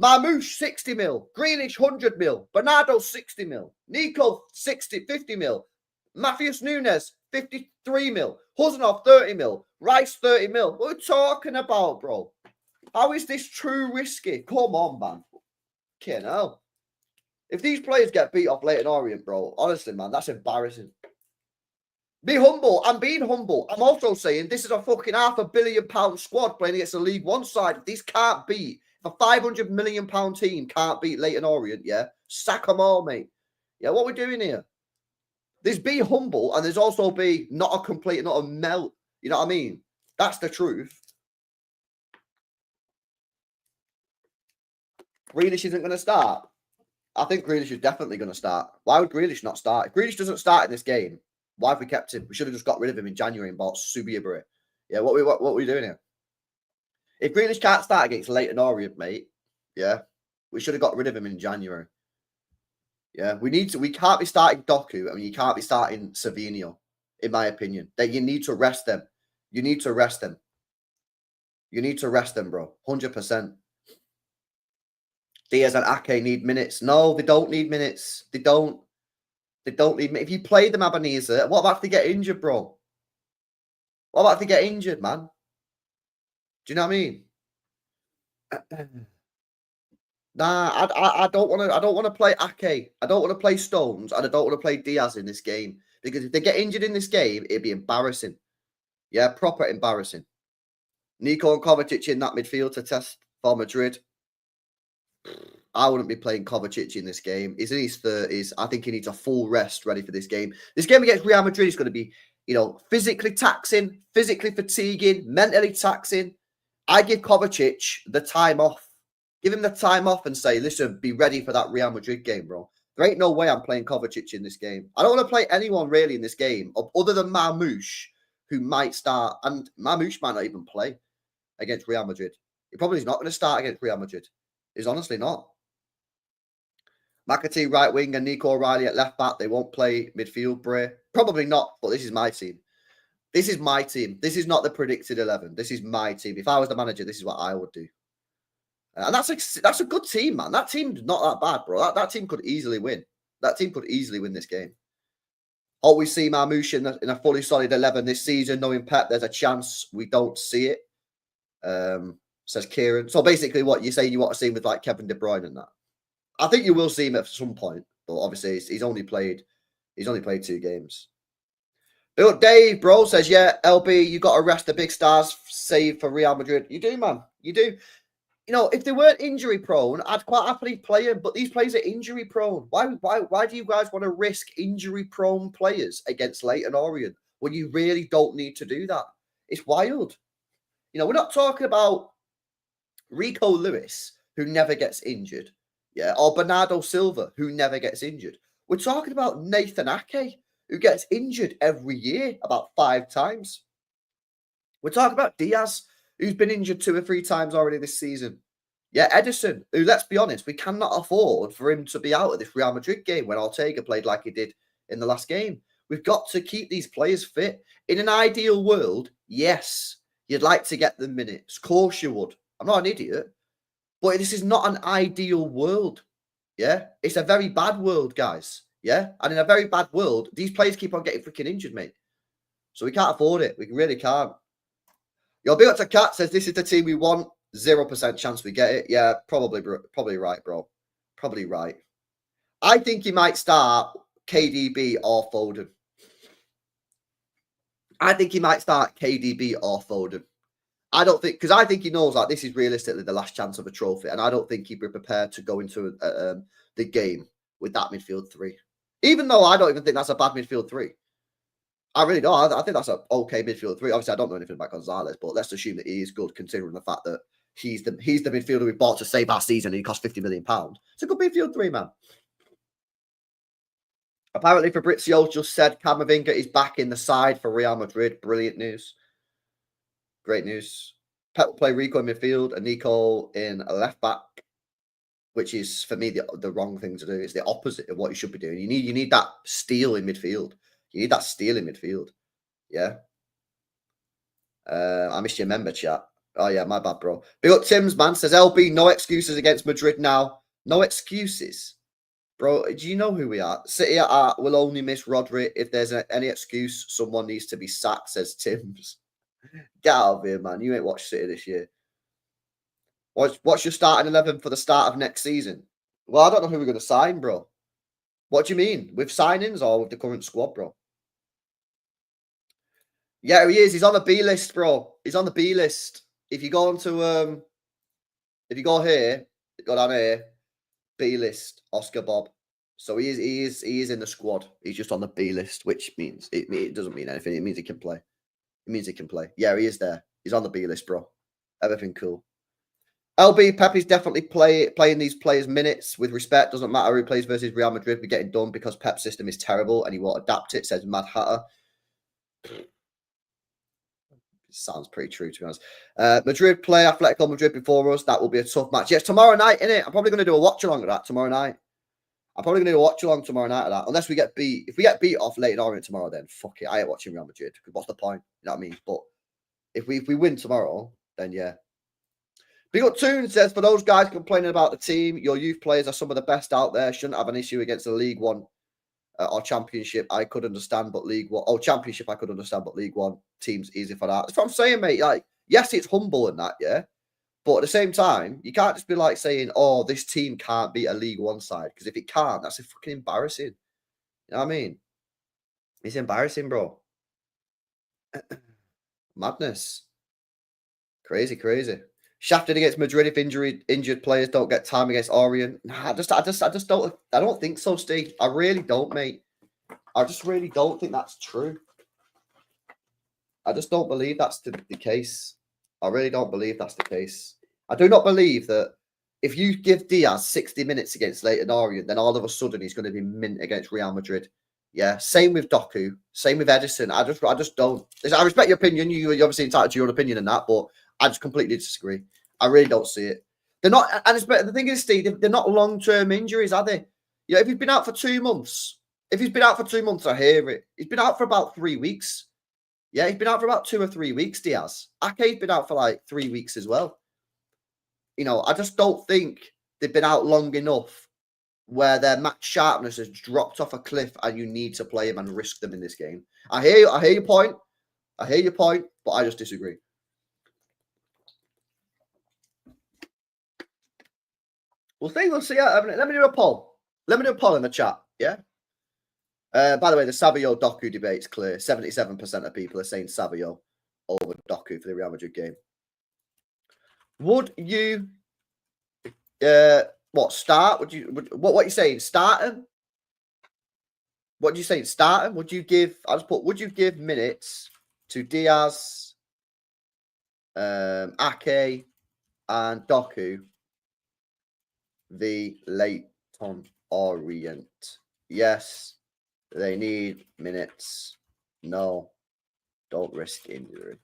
Marmoush, 60 mil. Grealish, 100 mil. Bernardo, 60 mil. Nico, 50 mil. Matheus Nunes, 53 mil. Husanov, 30 mil. Rice, 30 mil. What are we talking about, bro? How is this too risky? Come on, man. Okay, no. If these players get beat off Leyton Orient, bro, honestly, man, that's embarrassing. Be humble. I'm being humble. I'm also saying this is a fucking £500 million squad playing against the League One side. If these can't beat, if a £500 million team can't beat Leyton Orient, yeah, sack them all, mate. Yeah, what are we doing here? There's be humble and there's also be not a complete, not a melt. You know what I mean? That's the truth. Grealish isn't going to start. I think Grealish is definitely going to start. Why would Grealish not start? If Grealish doesn't start in this game, why have we kept him? We should have just got rid of him in January and bought Subiabury. Yeah, what are we doing here? If Grealish can't start against Leyton Orient, mate, yeah, we should have got rid of him in January. Yeah, we can't be starting Doku. I mean, you can't be starting Savinho, in my opinion. That you need to rest them. You need to rest them. You need to rest them, bro. 100%. Diaz and Ake need minutes. No, they don't need minutes. They don't need minutes. If you play them, Ebenezer, what about if they get injured, bro? What about if they get injured, man? Do you know what I mean? Nah, I don't want to play Ake. I don't want to play Stones, and I don't want to play Diaz in this game because if they get injured in this game, it'd be embarrassing. Yeah, proper embarrassing. Nico and Kovacic in that midfield to test for Madrid. I wouldn't be playing Kovacic in this game. He's in his 30s. I think he needs a full rest ready for this game. This game against Real Madrid is going to be, physically taxing, physically fatiguing, mentally taxing. I give Kovacic the time off. Give him the time off and say, listen, be ready for that Real Madrid game, bro. There ain't no way I'm playing Kovacic in this game. I don't want to play anyone really in this game other than Marmoush, who might start. And Marmoush might not even play against Real Madrid. He probably is not going to start against Real Madrid. He's honestly not. McAtee right wing and Nico O'Reilly at left back. They won't play midfield, Bray. Probably not, but this is my team. This is my team. This is not the predicted 11. This is my team. If I was the manager, this is what I would do. And that's a good team, man. That team's not that bad, bro. That team could easily win. That team could easily win this game. Always see Marmoush in a fully solid 11 this season. Knowing Pep, there's a chance we don't see it. Says Kieran. So basically, what you're saying you want to see him with like Kevin De Bruyne and that. I think you will see him at some point, but obviously he's only played 2 games. But Dave, bro, says, yeah, LB, you got to rest the big stars, save for Real Madrid. You do, man. You do. If they weren't injury prone, I'd quite happily play them. But these players are injury prone. Why do you guys want to risk injury prone players against Leyton Orient when you really don't need to do that? It's wild. We're not talking about Rico Lewis, who never gets injured. Yeah, or Bernardo Silva, who never gets injured. We're talking about Nathan Ake, who gets injured every year about 5 times. We're talking about Diaz, who's been injured 2 or 3 times already this season. Yeah, Edison, who, let's be honest, we cannot afford for him to be out of this Real Madrid game when Ortega played like he did in the last game. We've got to keep these players fit. In an ideal world, yes, you'd like to get them minutes. Of course you would. I'm not an idiot. But this is not an ideal world. Yeah, it's a very bad world, guys. Yeah, and in a very bad world, these players keep on getting freaking injured, mate. So we can't afford it. We really can't. Your big up to Cat says this is the team we want. 0% chance we get it. Yeah, probably right, bro. Probably right. I think he might start KDB or Foden. I think he might start KDB or Foden. I think he knows like this is realistically the last chance of a trophy, and I don't think he'd be prepared to go into the game with that midfield 3. Even though I don't even think that's a bad midfield 3. I really don't. I think that's an okay midfield 3. Obviously, I don't know anything about Gonzalez, but let's assume that he is good considering the fact that he's the midfielder we bought to save our season and he cost £50 million. It's a good midfield 3, man. Apparently, Fabrizio just said Camavinga is back in the side for Real Madrid. Brilliant news. Great news. Pep will play Rico in midfield and Nico in a left back, which is for me the wrong thing to do. It's the opposite of what you should be doing. You need that steal in midfield. You need that steal in midfield. Yeah. I missed your member chat. Oh yeah, my bad, bro. Big up Tim's, man. Says LB, no excuses against Madrid now. No excuses. Bro, do you know who we are? City will only miss Rodri. If there's any excuse, someone needs to be sacked, says Tim's. Get out of here, man. You ain't watched City this year. What's your starting 11 for the start of next season? Well, I don't know who we're going to sign, bro. What do you mean? With signings or with the current squad, bro? Yeah, he is. He's on the B list, bro. He's on the B list. If you go onto if you go here, go down here, B list, Oscar Bob. So he is in the squad. He's just on the B list, which means it doesn't mean anything. It means he can play. It means he can play. Yeah, he is there. He's on the B list, bro. Everything cool. LB Pepe's definitely playing these players minutes with respect. Doesn't matter who plays versus Real Madrid. We're getting done because Pep's system is terrible and he won't adapt it, says Mad Hatter. Sounds pretty true, to be honest. Madrid play Atletico Madrid before us. That will be a tough match. Yes, tomorrow night, innit? I'm probably going to do a watch along of that tomorrow night. I'm probably going to do a watch along tomorrow night of that. Unless we get beat. If we get beat off Leighton Orient tomorrow, then fuck it. I ain't watching Real Madrid. What's the point? You know what I mean? But if we win tomorrow, then yeah. Big Up Toon says, for those guys complaining about the team, your youth players are some of the best out there. Shouldn't have an issue against the League One or Championship. I could understand, but League One. Oh, Championship, I could understand, but League One team's easy for that. That's what I'm saying, mate. Like, yes, it's humble and that, yeah. But at the same time, you can't just be like saying, oh, this team can't beat a League One side. Because if it can't, that's fucking embarrassing. You know what I mean? It's embarrassing, bro. Madness. Crazy, crazy. Shafted against Madrid if injured players don't get time against Orient. Nah, I just don't think so, Steve. I really don't, mate. I just really don't think that's true. I just don't believe that's the case. I really don't believe that's the case. I do not believe that if you give Diaz 60 minutes against Leighton Orient, then all of a sudden he's going to be mint against Real Madrid. Yeah, same with Doku, same with Edison. I just don't. I respect your opinion. You're obviously entitled to your own opinion and that, but I just completely disagree. I really don't see it. They're not, and the thing is, Steve, they're not long-term injuries, are they? You know, if he's been out for 2 months, I hear it. He's been out for about 3 weeks. Yeah, he's been out for about 2 or 3 weeks, Diaz. Ake's been out for like 3 weeks as well. You know, I just don't think they've been out long enough where their match sharpness has dropped off a cliff and you need to play them and risk them in this game. I hear your point. But I just disagree. We'll see. Let me do a poll. Let me do a poll in the chat. Yeah. By the way, the Savio Doku debate's clear. 77% of people are saying Savio over Doku for the Real Madrid game. Would you start? What are you saying? Start him? What are you saying? Start him? Would you give minutes to Diaz, Ake, and Doku the Leighton Orient? Yes, they need minutes. No, don't risk injury.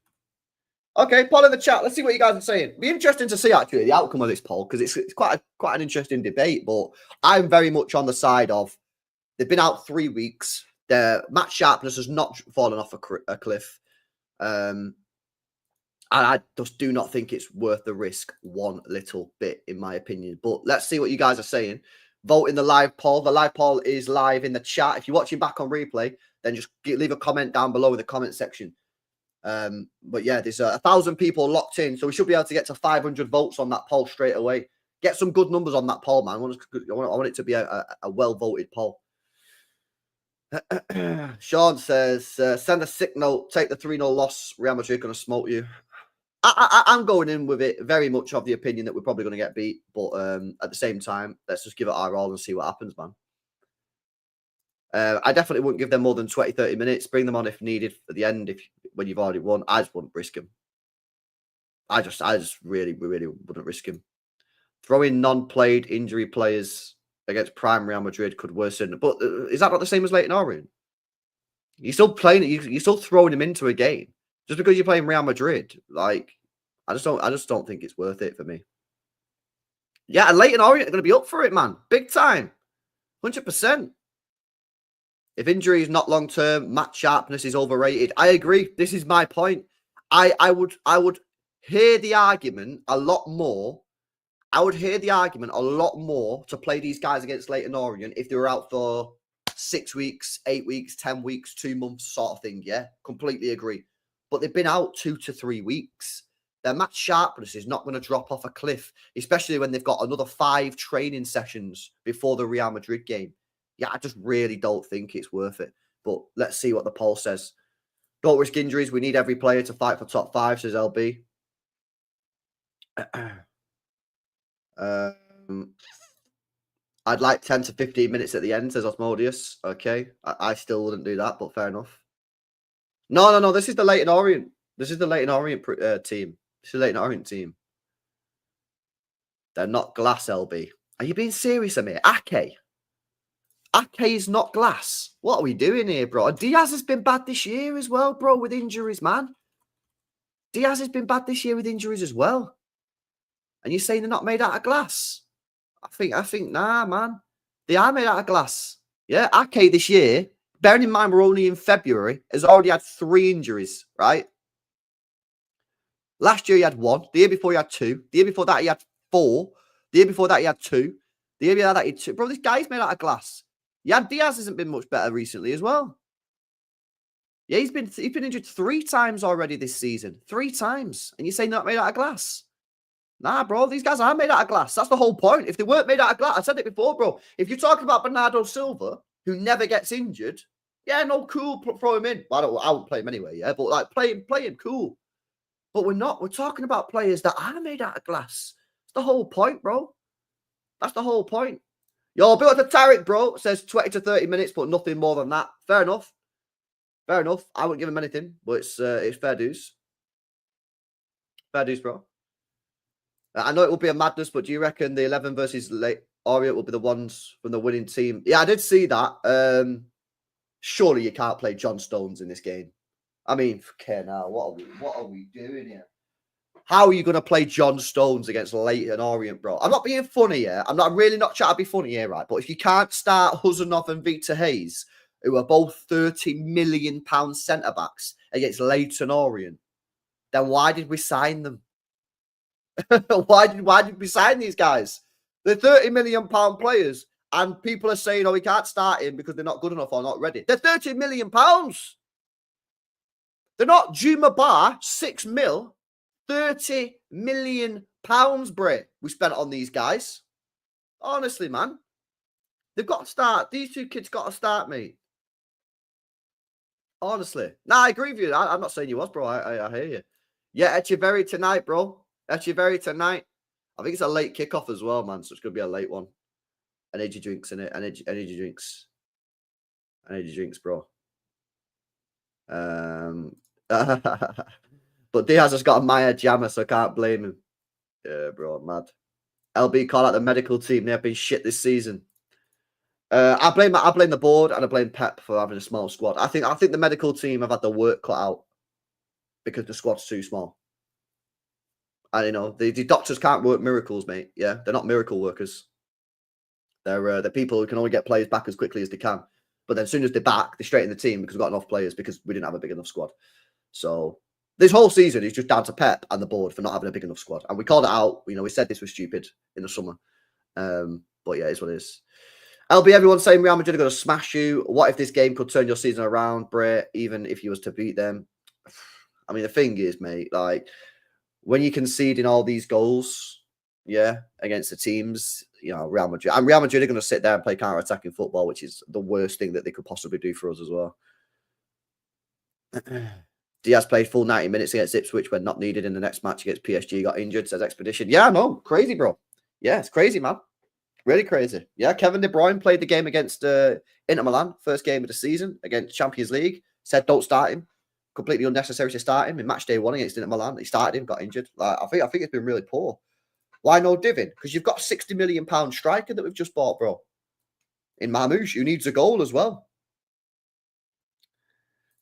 Okay, poll in the chat. Let's see what you guys are saying. Be interesting to see actually the outcome of this poll because it's quite an interesting debate. But I'm very much on the side of they've been out 3 weeks. Their match sharpness has not fallen off a cliff, and I just do not think it's worth the risk one little bit, in my opinion. But let's see what you guys are saying. Vote in the live poll. The live poll is live in the chat. If you're watching back on replay, then just leave a comment down below in the comment section. But yeah, there's 1,000 people locked in, so we should be able to get to 500 votes on that poll straight away. Get some good numbers on that poll, man. I want it to be a well-voted poll. Sean says, send a sick note, take the 3-0 loss. Real Madrid going to smoke you. I'm going in with it very much of the opinion that we're probably going to get beat, but at the same time, let's just give it our all and see what happens, man. I definitely wouldn't give them more than 20, 30 minutes. Bring them on if needed at the end. When you've already won, I just wouldn't risk him. I just really wouldn't risk him. Throwing non-played injury players against prime Real Madrid could worsen. But is that not the same as Leighton Orient? You're still playing. You're still throwing him into a game just because you're playing Real Madrid. Like, I just don't think it's worth it for me. Yeah, and Leighton Orient are going to be up for it, man. Big time, 100%. If injury is not long term, match sharpness is overrated. I agree. This is my point. I would hear the argument a lot more. I would hear the argument a lot more to play these guys against Leighton Orient if they were out for 6 weeks, 8 weeks, 10 weeks, 2 months, sort of thing. Yeah, completely agree. But they've been out 2 to 3 weeks. Their match sharpness is not going to drop off a cliff, especially when they've got another 5 training sessions before the Real Madrid game. Yeah, I just really don't think it's worth it. But let's see what the poll says. Don't risk injuries. We need every player to fight for top 5, says LB. I'd like 10 to 15 minutes at the end, says Osmodius. Okay. I still wouldn't do that, but fair enough. No. This is the Leyton Orient. This is the Leyton Orient team. This is the Leyton Orient team. They're not glass, LB. Are you being serious, Amir? Ake is not glass. What are we doing here, bro? And Diaz has been bad this year as well, bro, with injuries, man. Diaz has been bad this year with injuries as well. And you're saying they're not made out of glass? I think, nah, man. They are made out of glass. Yeah, Ake this year, bearing in mind we're only in February, has already had 3 injuries, right? Last year he had 1. The year before he had 2. The year before that he had 4. The year before that he had 2. The year before that he had 2. Bro, this guy's made out of glass. Yeah, Diaz hasn't been much better recently as well. Yeah, he's been injured 3 times already this season. 3 times. And you're saying they're not made out of glass? Nah, bro, these guys are made out of glass. That's the whole point. If they weren't made out of glass, I said it before, bro. If you're talking about Bernardo Silva, who never gets injured, yeah, no, cool, throw him in. I won't play him anyway, yeah, but like play him, cool. But we're not. We're talking about players that are made out of glass. That's the whole point, bro. That's the whole point. Yo, built to Tarek, bro. Says 20 to 30 minutes, but nothing more than that. Fair enough. Fair enough. I wouldn't give him anything, but it's fair dues. Fair dues, bro. I know it will be a madness, but do you reckon the 11 versus Orient will be the ones from the winning team? Yeah, I did see that. Surely you can't play John Stones in this game. I mean, okay, now what are we doing here? How are you going to play John Stones against Leyton Orient, bro? I'm not being funny here. I'm really not trying to be funny here, right? But if you can't start Huzanov and Victor Hayes, who are both £30 million centre backs against Leyton Orient, then why did we sign them? why did we sign these guys? They're £30 million players, and people are saying, "Oh, we can't start him because they're not good enough or not ready." They're £30 million. They're not Juma Bar, 6 mil, £30 million, Bray. We spent on these guys. Honestly, man, they've got to start. These 2 kids got to start, mate. Honestly, I agree with you. I'm not saying you was, bro. I hear you. Yeah, Echeverry tonight, bro. Echeverry tonight. I think it's a late kickoff as well, man. So it's going to be a late one. Energy drinks in it. Energy drinks. Energy drinks, bro. But Diaz has got a Maya jammer, so I can't blame him. Yeah, bro, mad. LB call out the medical team. They have been shit this season. I blame the board and I blame Pep for having a small squad. I think the medical team have had the work cut out because the squad's too small. And you know, the doctors can't work miracles, mate. Yeah, they're not miracle workers. They're people who can only get players back as quickly as they can. But then as soon as they're back, they straighten the team because we've got enough players because we didn't have a big enough squad. So this whole season is just down to Pep and the board for not having a big enough squad. And we called it out. You know, we said this was stupid in the summer. But yeah, it's what it is. LB, everyone's saying Real Madrid are going to smash you. What if this game could turn your season around, Bray, even if you was to beat them? I mean, the thing is, mate, like, when you're conceding all these goals, yeah, against the teams, you know, Real Madrid are going to sit there and play counter-attacking football, which is the worst thing that they could possibly do for us as well. Diaz played full 90 minutes against Ipswich when not needed in the next match against PSG, got injured, says Expedition. Yeah, no, crazy, bro. Yeah, it's crazy, man. Really crazy. Yeah, Kevin De Bruyne played the game against Inter Milan, first game of the season against Champions League. Said don't start him. Completely unnecessary to start him in match day 1 against Inter Milan. He started him, got injured. Like, I think it's been really poor. Why no Divin? Because you've got a £60 million striker that we've just bought, bro. In Marmoush, who needs a goal as well.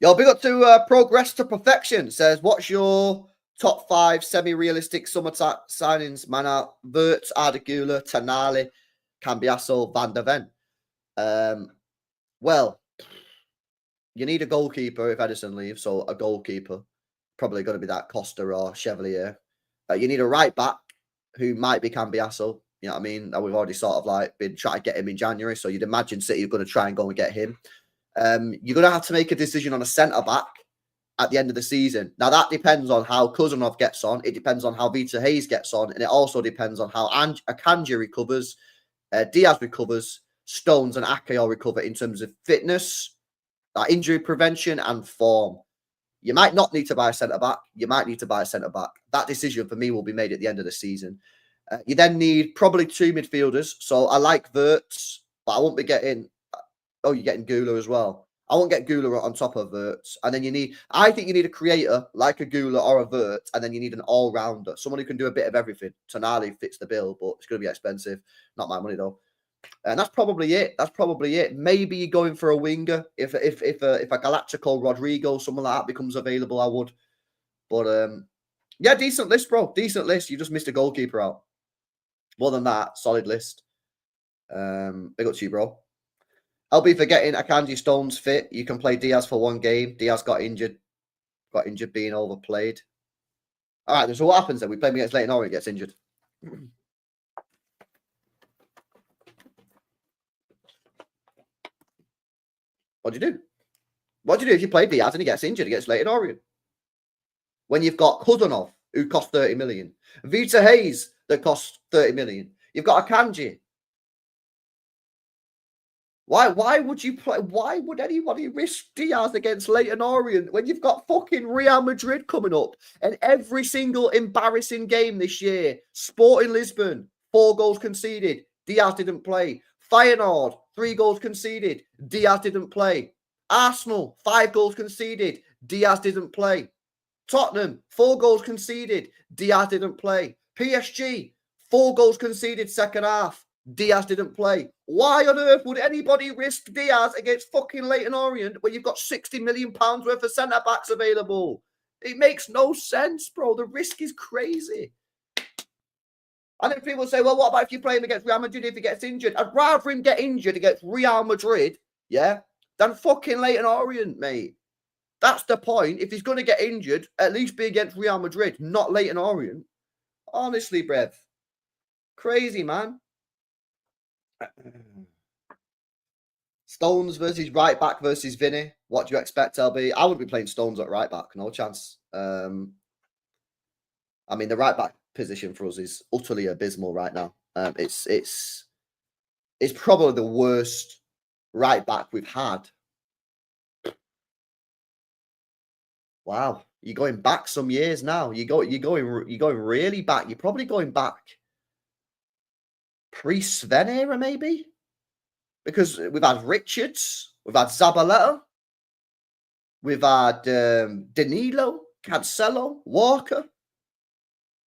Yo, big up to Progress to Perfection. Says, what's your top 5 semi-realistic summer signings? Mana, Wirtz, Ardagula, Tonali, Cambiasso, Van der Ven. Well, you need a goalkeeper if Edison leaves, so a goalkeeper. Probably going to be that Costa or Chevalier. You need a right back who might be Cambiasso. You know what I mean? And we've already sort of like been trying to get him in January, so you'd imagine City are going to try and go and get him. You're going to have to make a decision on a centre back at the end of the season. Now, that depends on how Kuzanov gets on. It depends on how Vita Hayes gets on. And it also depends on how Akanji recovers, Diaz recovers, Stones and Ake all recover in terms of fitness, injury prevention, and form. You might not need to buy a centre-back. You might need to buy a centre-back. That decision for me will be made at the end of the season. You then need probably 2 midfielders. So I like Wirtz, but I won't be getting... Oh, you're getting Gula as well. I won't get Gula on top of Wirtz. And then I think you need a creator like a Gula or a Wirtz, and then you need an all-rounder, someone who can do a bit of everything. Tonali fits the bill, but it's going to be expensive. Not my money, though. And that's probably it. That's probably it. Maybe you're going for a winger. If a Galactico Rodrigo, someone like that becomes available, I would. But yeah, decent list, bro. Decent list. You just missed a goalkeeper out. More than that, solid list. Big up to you, bro. I'll be forgetting Akanji Stone's fit. You can play Diaz for 1 game. Diaz got injured being overplayed. All right, so what happens then? We play him against Leighton Orient, gets injured. What do you do? What do you do if you play Diaz and he gets injured against Leighton Orient? When you've got Kuzanov, who cost 30 million. Vita Hayes, that costs 30 million. You've got Akanji. Why would you play? Why would anybody risk Diaz against Leighton Orient when you've got fucking Real Madrid coming up? And every single embarrassing game this year, Sporting Lisbon, 4 goals conceded. Diaz didn't play. Feyenoord, 3 goals conceded. Diaz didn't play. Arsenal, 5 goals conceded. Diaz didn't play. Tottenham, 4 goals conceded. Diaz didn't play. PSG, 4 goals conceded second half. Diaz didn't play. Why on earth would anybody risk Diaz against fucking Leighton Orient when you've got £60 million worth of centre-backs available? It makes no sense, bro. The risk is crazy. And then people say, well, what about if you play him against Real Madrid if he gets injured? I'd rather him get injured against Real Madrid, yeah, than fucking Leighton Orient, mate. That's the point. If he's going to get injured, at least be against Real Madrid, not Leighton Orient. Honestly, Brev. Crazy, man. Stones versus right back versus Vinny. What do you expect, LB? I would be playing Stones at right back. No chance. I mean, the right back position for us is utterly abysmal right now. It's probably the worst right back we've had. Wow, you're going back some years now. You're going really back. You're probably going back pre-Sven era, maybe, because we've had Richards, we've had Zabaleta, we've had Danilo, Cancelo, Walker.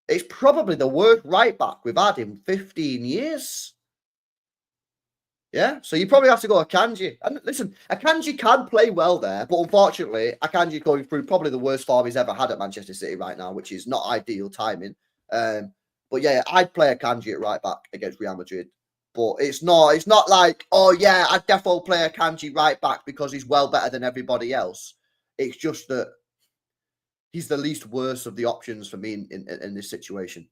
It's probably the worst right back we've had in 15 years. Yeah, so you probably have to go Akanji. And listen, Akanji can play well there, but unfortunately, Akanji going through probably the worst form he's ever had at Manchester City right now, which is not ideal timing. But yeah, I'd play Akanji at right back against Real Madrid. But it's not like, oh yeah, I'd definitely play Akanji right back because he's well better than everybody else. It's just that he's the least worst of the options for me in this situation.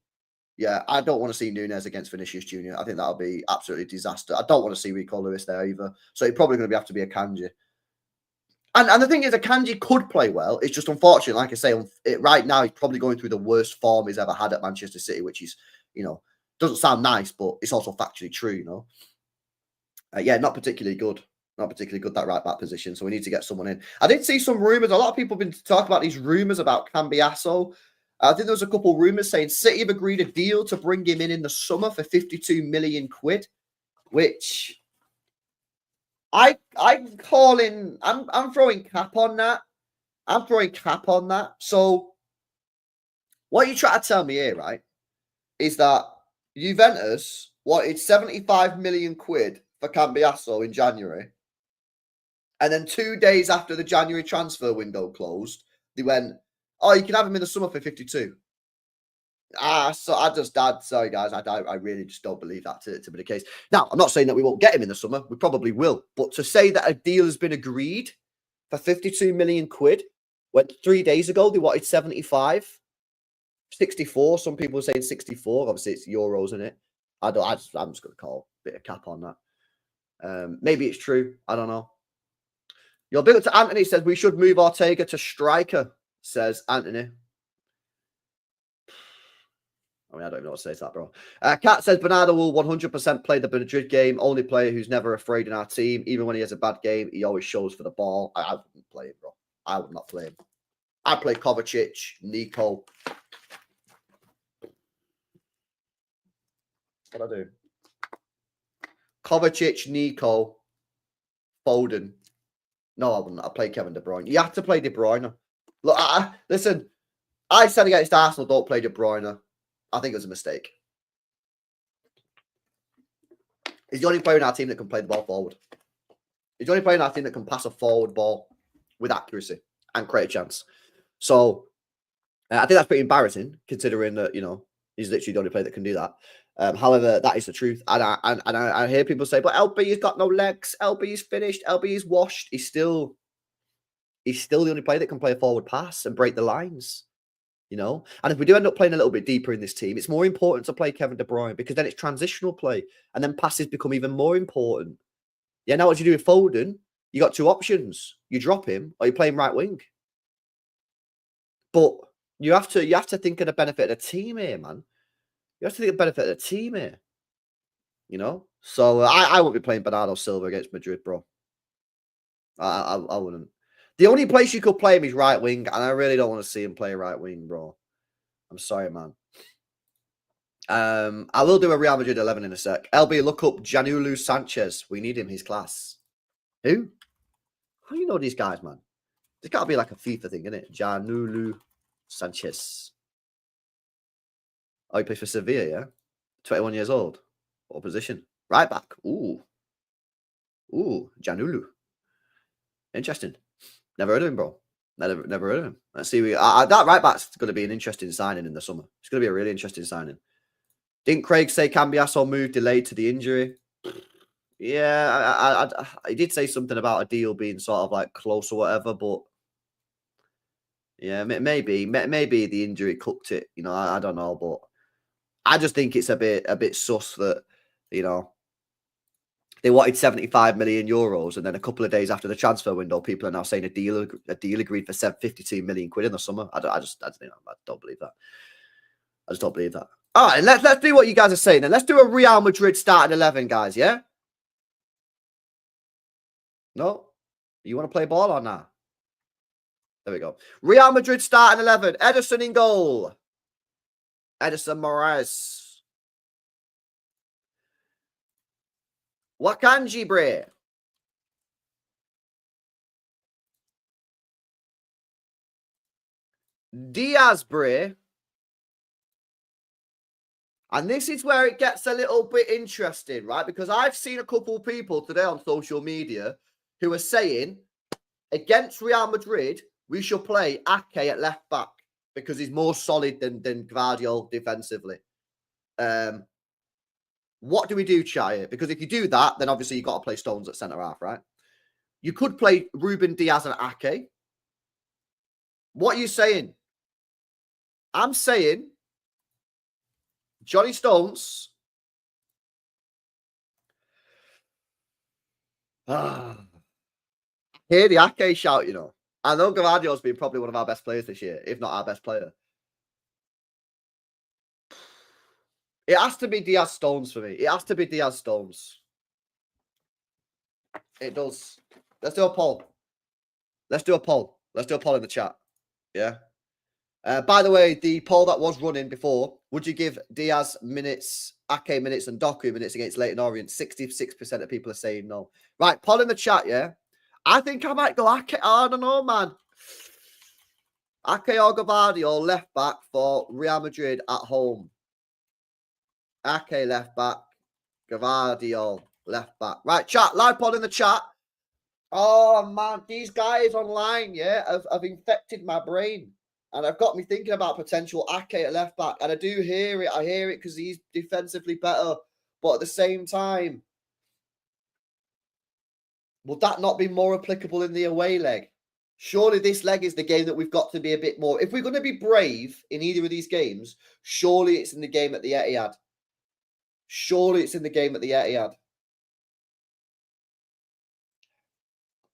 Yeah, I don't want to see Nunez against Vinicius Jr. I think that'll be absolutely disaster. I don't want to see Rico Lewis there either. So it's probably going to have to be Akanji. And the thing is, Akanji could play well. It's just unfortunate, like I say, right now he's probably going through the worst form he's ever had at Manchester City, which is, doesn't sound nice, but it's also factually true, yeah, not particularly good. Not particularly good, that right back position. So we need to get someone in. I did see some rumours. A lot of people have been talking about these rumours about Cambiasso. I think there was a couple of rumours saying City have agreed a deal to bring him in the summer for 52 million quid, which I'm throwing cap on that. I'm throwing cap on that. So what you try to tell me here, right, is that Juventus wanted 75 million quid for Cambiasso in January. And then 2 days after the January transfer window closed, they went, oh, you can have him in the summer for 52. Sorry, guys. I really just don't believe that to be the case. Now, I'm not saying that we won't get him in the summer. We probably will. But to say that a deal has been agreed for 52 million quid, when 3 days ago they wanted 75, 64. Some people are saying 64. Obviously, it's euros, isn't it? I'm just going to call a bit of cap on that. Maybe it's true. I don't know. Your big up to Anthony says we should move Ortega to striker, says Anthony. I mean, I don't even know what to say to that, bro. Kat says Bernardo will 100% play the Madrid game. Only player who's never afraid in our team. Even when he has a bad game, he always shows for the ball. I wouldn't play him, bro. I would not play him. I'd play Kovacic, Nico. What'd I do? Kovacic, Nico, Foden. No, I wouldn't. I'd play Kevin De Bruyne. You have to play De Bruyne. Look, listen, I said against Arsenal, don't play De Bruyne. I think it was a mistake. He's the only player in our team that can play the ball forward. He's the only player in our team that can pass a forward ball with accuracy and create a chance. So I think that's pretty embarrassing, considering that, he's literally the only player that can do that. However, that is the truth. And I hear people say, but LB has got no legs. LB is finished. LB is washed. He's still the only player that can play a forward pass and break the lines. And if we do end up playing a little bit deeper in this team, it's more important to play Kevin De Bruyne because then it's transitional play and then passes become even more important. Yeah, now what do you do with Foden? You got two options. You drop him or you play him right wing. But you have to think of the benefit of the team here, man. You have to think of the benefit of the team here. So I won't be playing Bernardo Silva against Madrid, bro. I wouldn't. The only place you could play him is right wing, and I really don't want to see him play right wing, bro. I'm sorry, man. I will do a Real Madrid 11 in a sec. LB, look up Janulu Sanchez. We need him. His class. Who? How do you know these guys, man? There's got to be like a FIFA thing, isn't it? Janulu Sanchez. Oh, he plays for Sevilla, yeah? 21 years old. What position? Right back. Ooh, Janulu. Interesting. Never heard of him, bro. Never heard of him. Let's see. That right back's going to be an interesting signing in the summer. It's going to be a really interesting signing. Didn't Craig say Cambiasso move delayed to the injury? Yeah, I did say something about a deal being sort of like close or whatever, but yeah, maybe the injury cooked it. I don't know, but I just think it's a bit sus that they wanted 75 million euros, and then a couple of days after the transfer window, people are now saying a deal agreed for 52 million quid in the summer. I don't believe that. I just don't believe that. All right, let's do what you guys are saying then. Let's do a Real Madrid starting 11, guys. Yeah. No, you want to play ball or not? There we go. Real Madrid starting 11. Ederson in goal. Edison Moraes. Wakanji Bre. Diaz Bre. And this is where it gets a little bit interesting, right? Because I've seen a couple of people today on social media who are saying against Real Madrid, we should play Ake at left back because he's more solid than Gvardiol defensively. What do we do, Chai? Because if you do that, then obviously you've got to play Stones at centre-half, right? You could play Ruben Diaz and Ake. What are you saying? I'm saying Johnny Stones. Hear the Ake shout, I know Gvardiol's been probably one of our best players this year, if not our best player. It has to be Diaz Stones for me. It has to be Diaz Stones. It does. Let's do a poll. Let's do a poll in the chat. Yeah. By the way, the poll that was running before, would you give Diaz minutes, Ake minutes, and Doku minutes against Leyton Orient? 66% of people are saying no. Right, poll in the chat, yeah? I think I might go Ake. I don't know, man. Ake or Gvardiol left back for Real Madrid at home. Ake left back. Gvardiol left back. Right, chat. Live pod in the chat. Oh, man. These guys online, yeah, have infected my brain. And I've got me thinking about potential Ake at left back. And I do hear it. I hear it because he's defensively better. But at the same time, would that not be more applicable in the away leg? Surely this leg is the game that we've got to be a bit more. If we're going to be brave in either of these games, surely it's in the game at the Etihad. Surely it's in the game at the Etihad.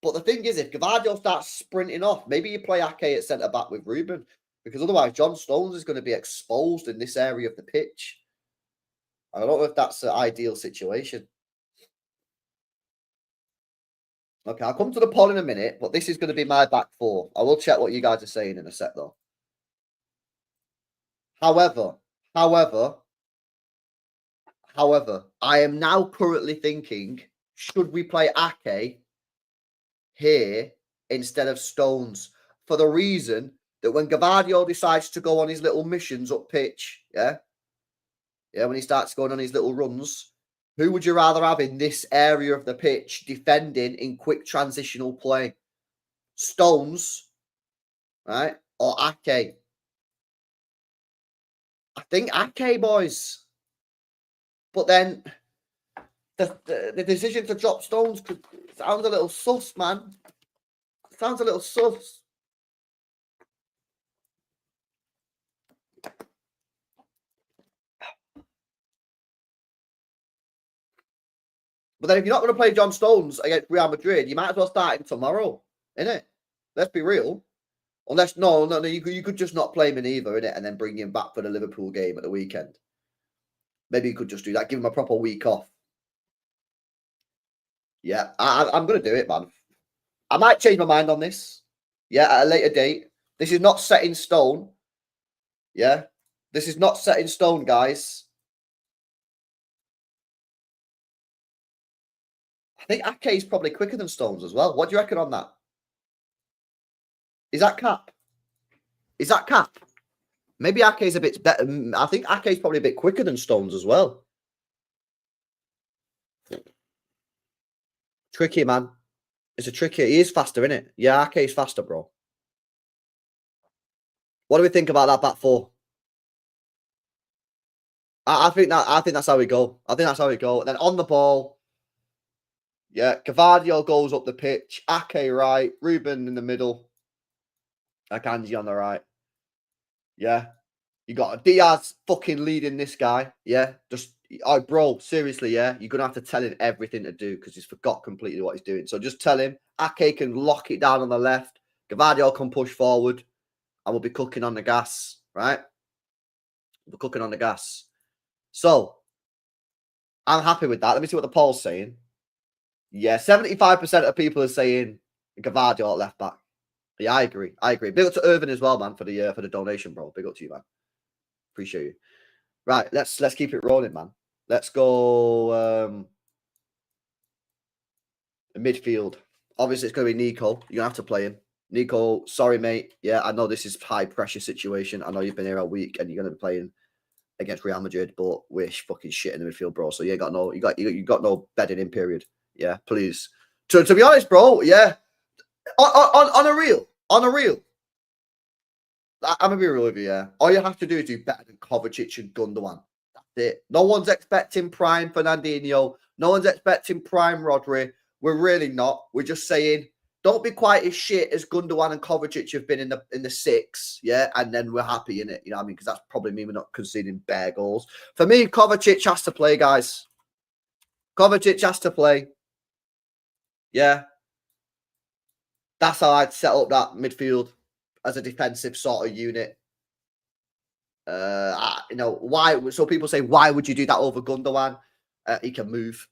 But the thing is, if Gavardio starts sprinting off, maybe you play Ake at centre back with Ruben, because otherwise John Stones is going to be exposed in this area of the pitch. I don't know if that's the ideal situation. Okay, I'll come to the poll in a minute, but this is going to be my back four. I will check what you guys are saying in a sec, though. However, I am now currently thinking, should we play Ake here instead of Stones? For the reason that when Gavardio decides to go on his little missions up pitch, when he starts going on his little runs, who would you rather have in this area of the pitch defending in quick transitional play? Stones, right? Or Ake? I think Ake, boys. But then the decision to drop Stones sounds a little sus, man. Sounds a little sus. But then if you're not going to play John Stones against Real Madrid, you might as well start him tomorrow, innit? Let's be real. Unless, no, you could just not play him in either, innit? And then bring him back for the Liverpool game at the weekend. Maybe you could just do that. Give him a proper week off. Yeah, I'm going to do it, man. I might change my mind on this. Yeah, at a later date. This is not set in stone. Yeah, this is not set in stone, guys. I think Ake is probably quicker than Stones as well. What do you reckon on that? Is that cap? Is that cap? Maybe Ake is a bit better. I think Ake is probably a bit quicker than Stones as well. Tricky, man. It's a tricky. He is faster, isn't it? Yeah, Ake is faster, bro. What do we think about that back four? I think that's how we go. I think that's how we go. And then on the ball, yeah, Gavardio goes up the pitch. Ake right, Ruben in the middle. Akanji on the right. Yeah. You got Diaz fucking leading this guy. Yeah. Just, oh, bro, seriously, yeah. You're going to have to tell him everything to do because he's forgot completely what he's doing. So just tell him Ake can lock it down on the left. Gavardio can push forward. And we'll be cooking on the gas, right? We're cooking on the gas. So, I'm happy with that. Let me see what the poll's saying. Yeah, 75% of people are saying Gavardio at left back. Yeah, I agree. Big up to Irvin as well, man, for the donation, bro. Big up to you, man. Appreciate you. Right, let's keep it rolling, man. Let's go midfield. Obviously, it's going to be Nico. You're going to have to play him. Nico, sorry, mate. Yeah, I know this is high pressure situation. I know you've been here a week and you're going to be playing against Real Madrid, but we're fucking shit in the midfield, bro. So you got no bedding in, period. Yeah, please. To be honest, bro, yeah. On a real. I'm gonna be real with you, yeah. All you have to do is do better than Kovacic and Gundogan. That's it. No one's expecting prime Fernandinho. No one's expecting prime Rodri. We're really not. We're just saying, don't be quite as shit as Gundogan and Kovacic have been in the six, yeah, and then we're happy in it. You know what I mean? Because that's probably me. We're not conceding bare goals. For me, Kovacic has to play, guys. Kovacic has to play. Yeah. That's how I'd set up that midfield as a defensive sort of unit. Why? So people say, why would you do that over Gundogan? He can move.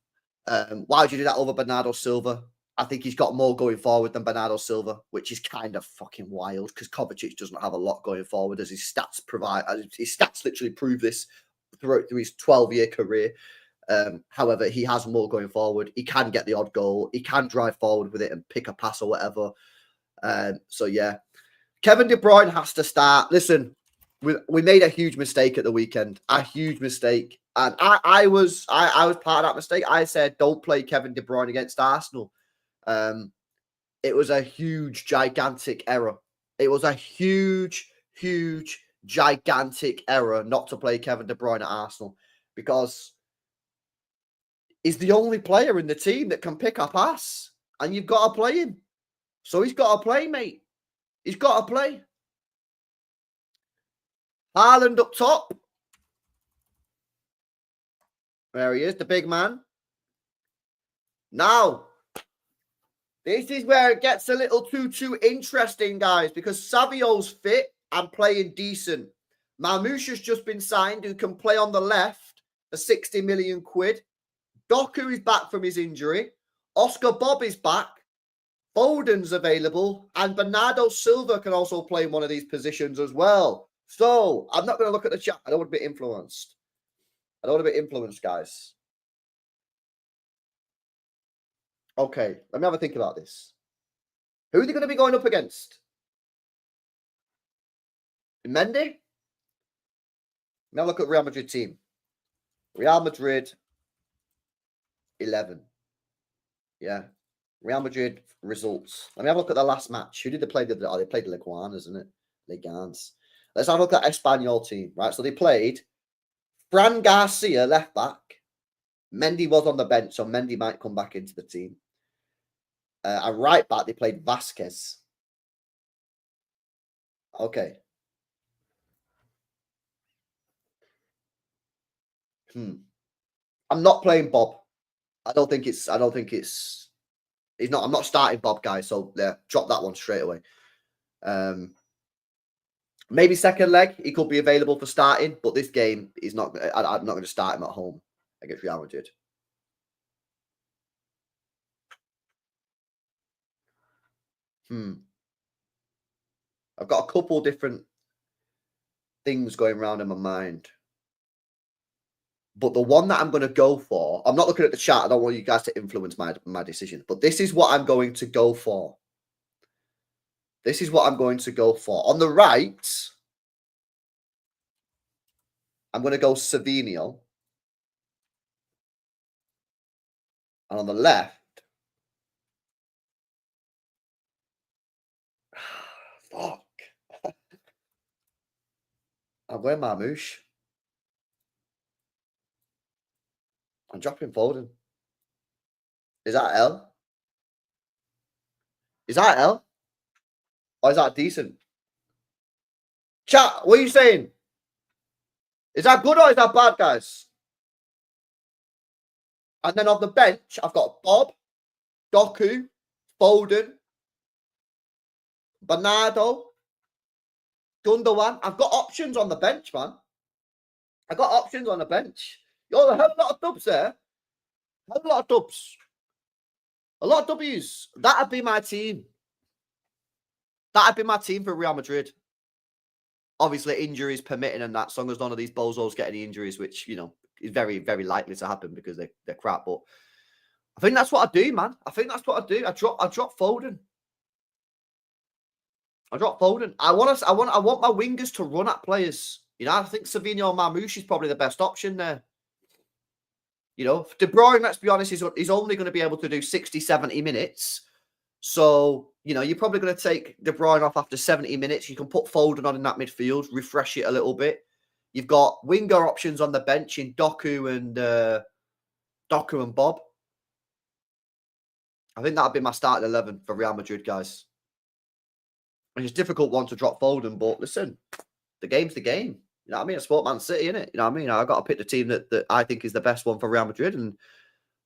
Why would you do that over Bernardo Silva? I think he's got more going forward than Bernardo Silva, which is kind of fucking wild because Kovacic doesn't have a lot going forward as his stats provide. His stats literally prove this through his 12-year career. However, he has more going forward. He can get the odd goal. He can drive forward with it and pick a pass or whatever. So yeah, Kevin De Bruyne has to start. Listen, we made a huge mistake at the weekend. A huge mistake. And I was part of that mistake. I said, don't play Kevin De Bruyne against Arsenal. It was a huge, gigantic error. It was a huge, gigantic error not to play Kevin De Bruyne at Arsenal because he's the only player in the team that can pick a pass, and you've got to play him. So he's got to play, mate. He's got to play. Haaland up top. There he is, the big man. Now, This is where it gets a little too interesting, guys, because Savio's fit and playing decent. Marmoush has just been signed, who can play on the left for 60 million quid. Doku is back from his injury. Oscar Bob is back. Foden's available. And Bernardo Silva can also play in one of these positions as well. So, I'm not going to look at the chat. I don't want to be influenced. Guys. Okay, let me have a think about this. Who are they going to be going up against? Mendy? Let me have a look at Real Madrid team. Real Madrid 11. Yeah. Real Madrid results. Let me have a look at the last match. Who did they play? Oh, they played Ligue 1, isn't it? Ligue 1. Let's have a look at Espanyol team, right? So they played Fran Garcia, left back. Mendy was on the bench, so Mendy might come back into the team. And right back, they played Vasquez. Okay. I'm not playing Bob. I'm not starting Bob, guys. So yeah, drop that one straight away. Maybe second leg, he could be available for starting, but this game is not. I'm not going to start him at home against Real Madrid. I've got a couple different things going around in my mind. But the one that I'm going to go for, I'm not looking at the chat. I don't want you guys to influence my decision. But this is what I'm going to go for. On the right, I'm going to go Savinho. And on the left, fuck. I'm going Marmoush. I'm dropping Foden. Is that L? Or is that decent? Chat, what are you saying? Is that good or is that bad, guys? And then on the bench, I've got Bob, Doku, Foden, Bernardo, Gundogan. I've got options on the bench, man. Yo, a hell of a lot of dubs there. A lot of W's. That'd be my team. For Real Madrid. Obviously, injuries permitting and that, so long as none of these bozos get any injuries, which, you know, is very, very likely to happen because they're crap. But I think that's what I do, man. I drop Foden. I want my wingers to run at players. You know, I think Savinho and Marmoush is probably the best option there. You know, De Bruyne, let's be honest, he's only going to be able to do 60, 70 minutes. So, you know, you're probably going to take De Bruyne off after 70 minutes. You can put Foden on in that midfield, refresh it a little bit. You've got winger options on the bench in Doku and Bob. I think that'd be my starting 11 for Real Madrid, guys. It's a difficult one to drop Foden, but listen, the game's the game. You know what I mean? I support Man City, innit? You know what I mean? I've got to pick the team that I think is the best one for Real Madrid, and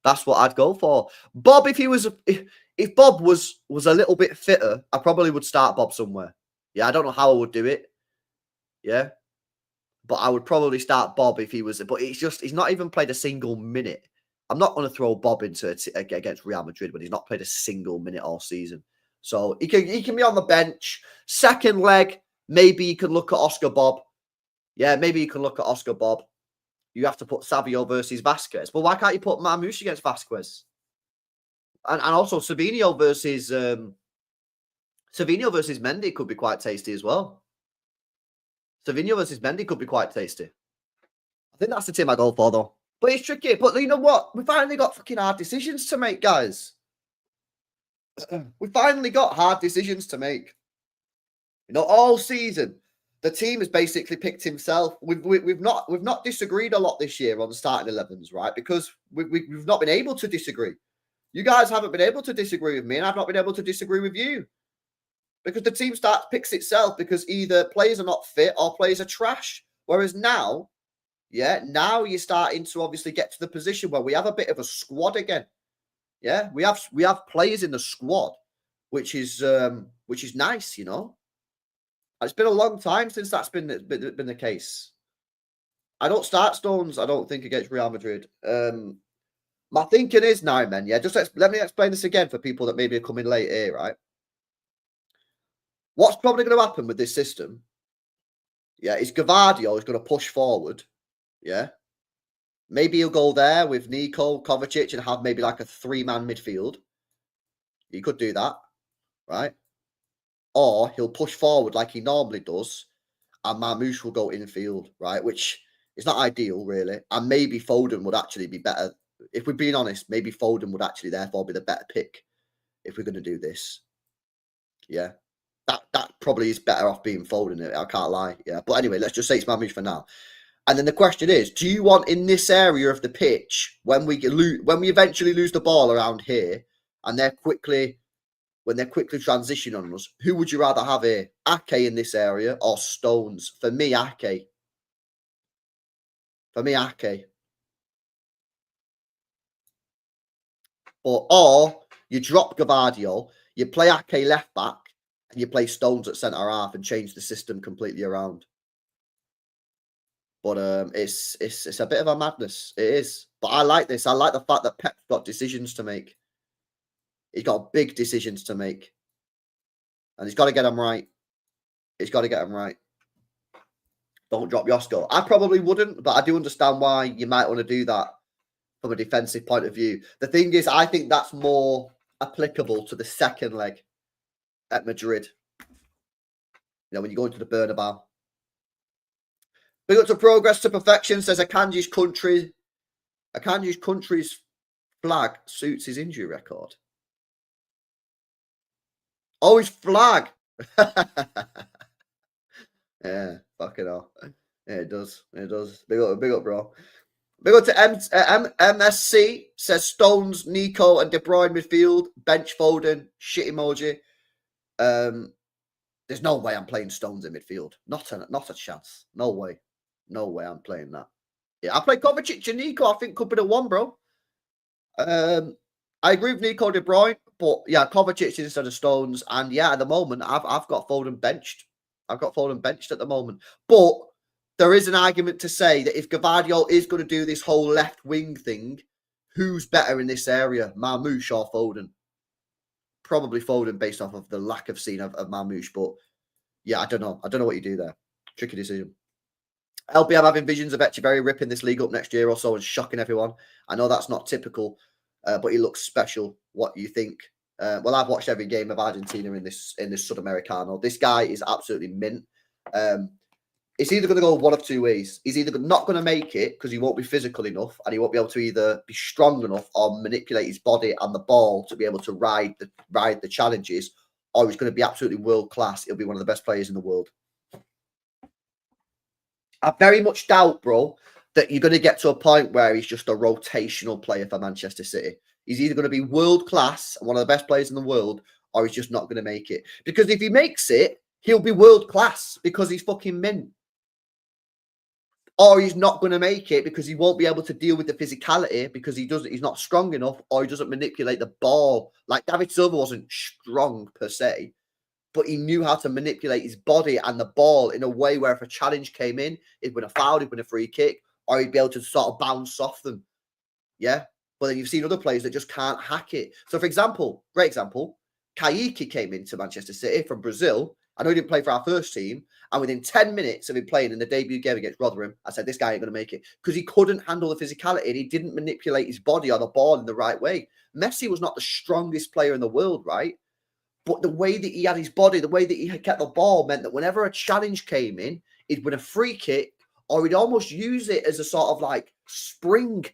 that's what I'd go for. Bob, if Bob was a little bit fitter, I probably would start Bob somewhere. Yeah, I don't know how I would do it. Yeah. But I would probably start Bob if he was. But it's just, he's not even played a single minute. I'm not going to throw Bob into it against Real Madrid when he's not played a single minute all season. So he can be on the bench. Second leg, maybe you can look at Oscar Bob. Yeah, maybe you can look at Oscar Bob. You have to put Savio versus Vasquez. But why can't you put Marmoush against Vasquez? And also Savinho versus Mendy could be quite tasty as well. I think that's the team I go for, though. But it's tricky. But you know what? We finally got fucking hard decisions to make, guys. We finally got hard decisions to make. You know, all season, the team has basically picked himself. We've not disagreed a lot this year on the starting 11s, right? Because we've not been able to disagree. You guys haven't been able to disagree with me, and I've not been able to disagree with you. Because the team picks itself because either players are not fit or players are trash. Whereas now, now you're starting to obviously get to the position where we have a bit of a squad again. Yeah, we have players in the squad, which is nice, you know. It's been a long time since that's been the case. I don't start Stones, I don't think, against Real Madrid. My thinking is now, man, yeah, let me explain this again for people that maybe are coming late here, right? What's probably going to happen with this system, yeah, is Gavardio is going to push forward, yeah. Maybe he'll go there with Nico, Kovacic, and have maybe like a 3-man midfield. He could do that, right? Or he'll push forward like he normally does, and Marmoush will go infield, right? Which is not ideal, really. And maybe Foden would actually be better. If we're being honest, maybe Foden would actually therefore be the better pick if we're going to do this. Yeah. That probably is better off being Foden. I can't lie. Yeah. But anyway, let's just say it's Marmoush for now. And then the question is, do you want in this area of the pitch, when we eventually lose the ball around here, and when they're quickly transitioning on us, who would you rather have here? Ake in this area or Stones? For me, Ake. Or you drop Gavardio, you play Ake left back, and you play Stones at centre half and change the system completely around. But it's a bit of a madness. It is. But I like this. I like the fact that Pep's got decisions to make. He's got big decisions to make. And he's got to get them right. Don't drop Josko. I probably wouldn't, but I do understand why you might want to do that from a defensive point of view. The thing is, I think that's more applicable to the second leg at Madrid. You know, when you go into the Bernabeu. Big up to Progress to Perfection, says Akanji's country's flag suits his injury record. Oh, his flag. Yeah, fucking hell. Yeah, it does. Big up, bro. Big up to MSC, says Stones, Nico, and De Bruyne midfield. Bench Foden, shit emoji. There's no way I'm playing Stones in midfield. Not a chance. No way I'm playing that. Yeah, I play Kovacic and Nico. I think could be the one, bro. I agree with Nico, De Bruyne, but yeah, Kovacic instead of Stones. And yeah, at the moment, I've got Foden benched. At the moment. But there is an argument to say that if Gavardio is going to do this whole left wing thing, who's better in this area, Marmoush or Foden? Probably Foden based off of the lack of scene of Marmoush. But yeah, I don't know. I don't know what you do there. Tricky decision. LB, I'm having visions of Echeverry ripping this league up next year or so and shocking everyone. I know that's not typical, but he looks special. What do you think? Well, I've watched every game of Argentina in this Sudamericano. This guy is absolutely mint. It's either going to go one of two ways. He's either not going to make it because he won't be physical enough and he won't be able to either be strong enough or manipulate his body and the ball to be able to ride the challenges, or he's going to be absolutely world class. He'll be one of the best players in the world. I very much doubt, bro, that you're going to get to a point where he's just a rotational player for Manchester City. He's either going to be world class, one of the best players in the world, or he's just not going to make it. Because if he makes it, he'll be world class because he's fucking mint. Or he's not going to make it because he won't be able to deal with the physicality because he's not strong enough, or he doesn't manipulate the ball. Like David Silva wasn't strong per se, but he knew how to manipulate his body and the ball in a way where if a challenge came in, it'd win a foul, it'd win a free kick, or he'd be able to sort of bounce off them. Yeah. But then you've seen other players that just can't hack it. So, for example, great example, Kaique came into Manchester City from Brazil. I know he didn't play for our first team. And within 10 minutes of him playing in the debut game against Rotherham, I said, this guy ain't going to make it. Because he couldn't handle the physicality and he didn't manipulate his body or the ball in the right way. Messi was not the strongest player in the world, right? But the way that he had his body, the way that he had kept the ball meant that whenever a challenge came in, he'd win a free kick or he'd almost use it as a sort of like spring.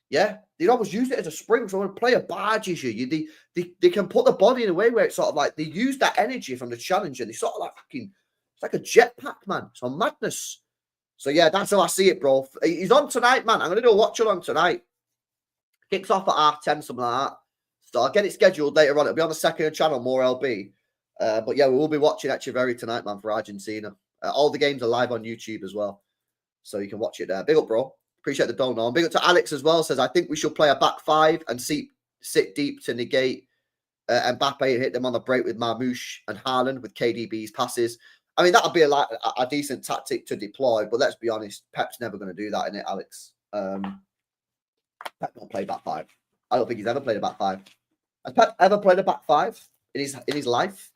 Yeah, they'd almost use it as a spring. So when a player barges you, they can put the body in a way where it's sort of like they use that energy from the challenge and they sort of like fucking, it's like a jetpack, man. It's on madness. So yeah, that's how I see it, bro. He's on tonight, man. I'm going to do a watch along tonight. Kicks off at 10:30, something like that. So I'll get it scheduled later on. It'll be on the second channel, more LB. But yeah, we will be watching Echeverry tonight, man, for Argentina. All the games are live on YouTube as well. So you can watch it there. Big up, bro. Appreciate the donor. Big up to Alex as well. Says, I think we should play a back five and sit deep to negate Mbappe and hit them on the break with Marmoush and Haaland with KDB's passes. I mean, that would be a decent tactic to deploy, but let's be honest, Pep's never going to do that, innit, Alex? Pep don't play back five. I don't think he's ever played a back five. Has Pep ever played a back five in his life?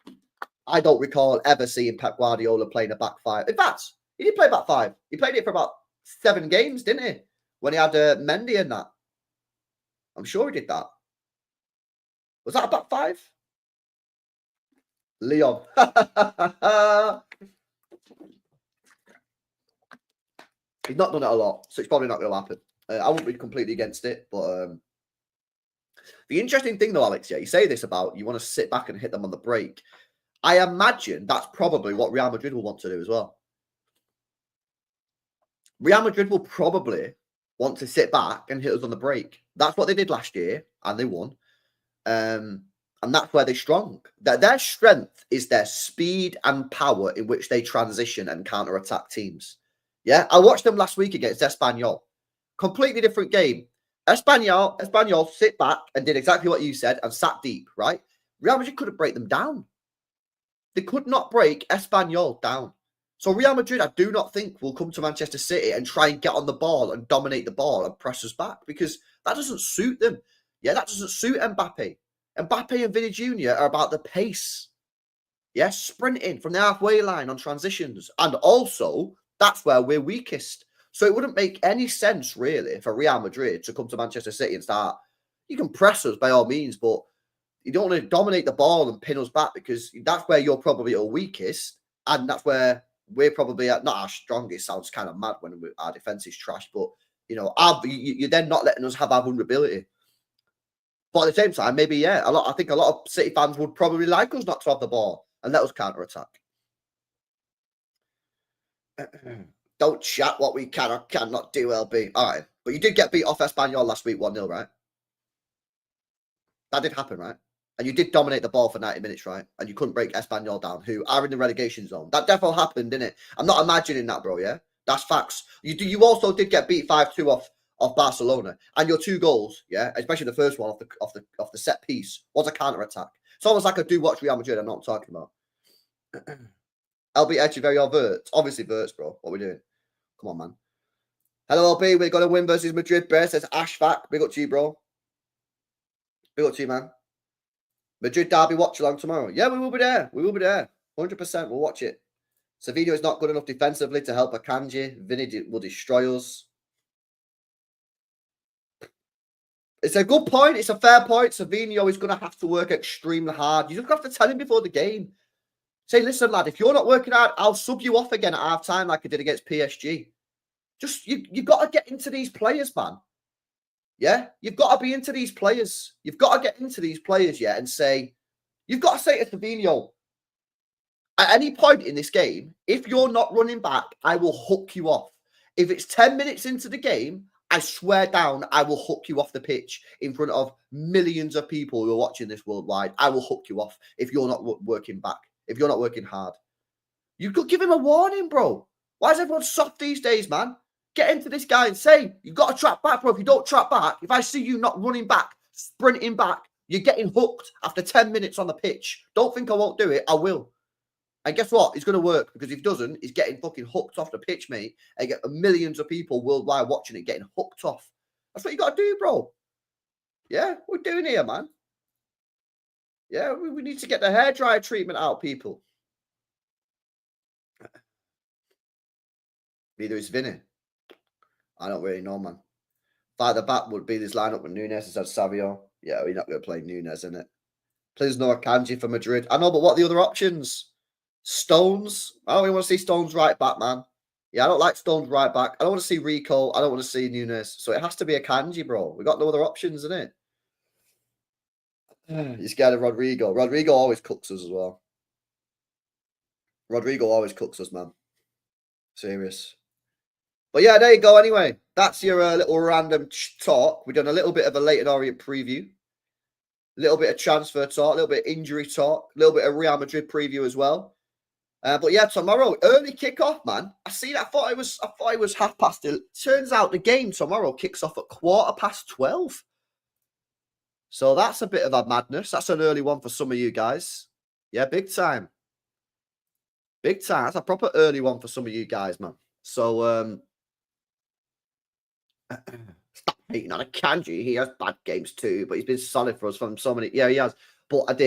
I don't recall ever seeing Pep Guardiola playing a back five. In fact, he did play back five. He played it for about 7 games, didn't he? When he had Mendy and that. I'm sure he did that. Was that a back five? Leon. He's not done it a lot, so it's probably not going to happen. I wouldn't be completely against it, but the interesting thing though, Alex, yeah, you say this about you want to sit back and hit them on the break. I imagine that's probably what Real Madrid will want to do as well. Real Madrid will probably want to sit back and hit us on the break. That's what they did last year, and they won. And that's where they're strong. Their strength is their speed and power in which they transition and counter-attack teams. Yeah, I watched them last week against Espanyol. Completely different game. Espanyol sit back and did exactly what you said and sat deep, right? Real Madrid couldn't break them down. They could not break Espanyol down. So Real Madrid, I do not think, will come to Manchester City and try and get on the ball and dominate the ball and press us back because that doesn't suit them. Yeah, that doesn't suit Mbappe. Mbappe and Vinny Jr. are about the pace. Yeah, sprinting from the halfway line on transitions. And also, that's where we're weakest. So it wouldn't make any sense, really, for Real Madrid to come to Manchester City and start. You can press us by all means, but you don't want to dominate the ball and pin us back because that's where you're probably our weakest. And that's where we're probably not our strongest. Sounds kind of mad when our defense is trash, but you know, you're then not letting us have our vulnerability. But at the same time, maybe yeah, I think a lot of City fans would probably like us not to have the ball and let us counter attack. Don't chat what we can or cannot do, LB. All right, but you did get beat off Espanyol last week 1-0, right? That did happen, right? And you did dominate the ball for 90 minutes, right? And you couldn't break Espanyol down, who are in the relegation zone. That definitely happened, didn't it? I'm not imagining that, bro, yeah? That's facts. You also did get beat 5-2 off Barcelona. And your 2 goals, yeah, especially the first one off the set piece, was a counter-attack. It's almost like I do watch Real Madrid, I know what I'm talking about. LB Echeverri Verts. Obviously Verts, bro. What are we doing? Come on, man. Hello, LB. We're going to win versus Madrid. Bear says Ashfaq. Big up to you, bro. Big up to you, man. Madrid derby watch along tomorrow. Yeah, we will be there. We will be there. 100%. We'll watch it. Savinho is not good enough defensively to help Akanji. Vinny will destroy us. It's a good point. It's a fair point. Savinho is going to have to work extremely hard. You just have to tell him before the game. Say, listen, lad, if you're not working hard, I'll sub you off again at half time like I did against PSG. Just, you've got to get into these players, man. Yeah? You've got to be into these players. You've got to get into these players, yeah, and say, you've got to say to Savinho, at any point in this game, if you're not running back, I will hook you off. If it's 10 minutes into the game, I swear down, I will hook you off the pitch in front of millions of people who are watching this worldwide. I will hook you off if you're not working back, if you're not working hard. You could give him a warning, bro. Why is everyone soft these days, man? Get into this guy and say, you've got to trap back, bro. If you don't trap back, if I see you not running back, sprinting back, you're getting hooked after 10 minutes on the pitch. Don't think I won't do it. I will. And guess what? It's going to work because if he doesn't, he's getting fucking hooked off the pitch, mate. And get millions of people worldwide watching it getting hooked off. That's what you got to do, bro. Yeah, we're doing here, man. Yeah, we need to get the hairdryer treatment out, people. Neither is Vinny. I don't really know, man. Fight the back would be this lineup with Nunes instead of Savio. Yeah, we're not going to play Nunes, innit? Please no Akanji for Madrid. I know, but what are the other options? Stones. I don't really want to see Stones right back, man. Yeah, I don't like Stones right back. I don't want to see Rico. I don't want to see Nunes. So it has to be Akanji, bro. We got no other options, innit? You're scared of Rodrigo. Rodrigo always cooks us as well. Rodrigo always cooks us, man. Serious. But yeah, there you go. Anyway, that's your little random talk. We've done a little bit of a Leyton Orient preview. A little bit of transfer talk, a little bit of injury talk, a little bit of Real Madrid preview as well. But yeah, tomorrow, early kickoff, man. I see that. I thought it was 12:30. Turns out the game tomorrow kicks off at 12:15. So that's a bit of a madness. That's an early one for some of you guys. Yeah, big time. Big time. That's a proper early one for some of you guys, man. So stop hating on a Kanji. He has bad games too, but he's been solid for us from so many. Yeah, he has. But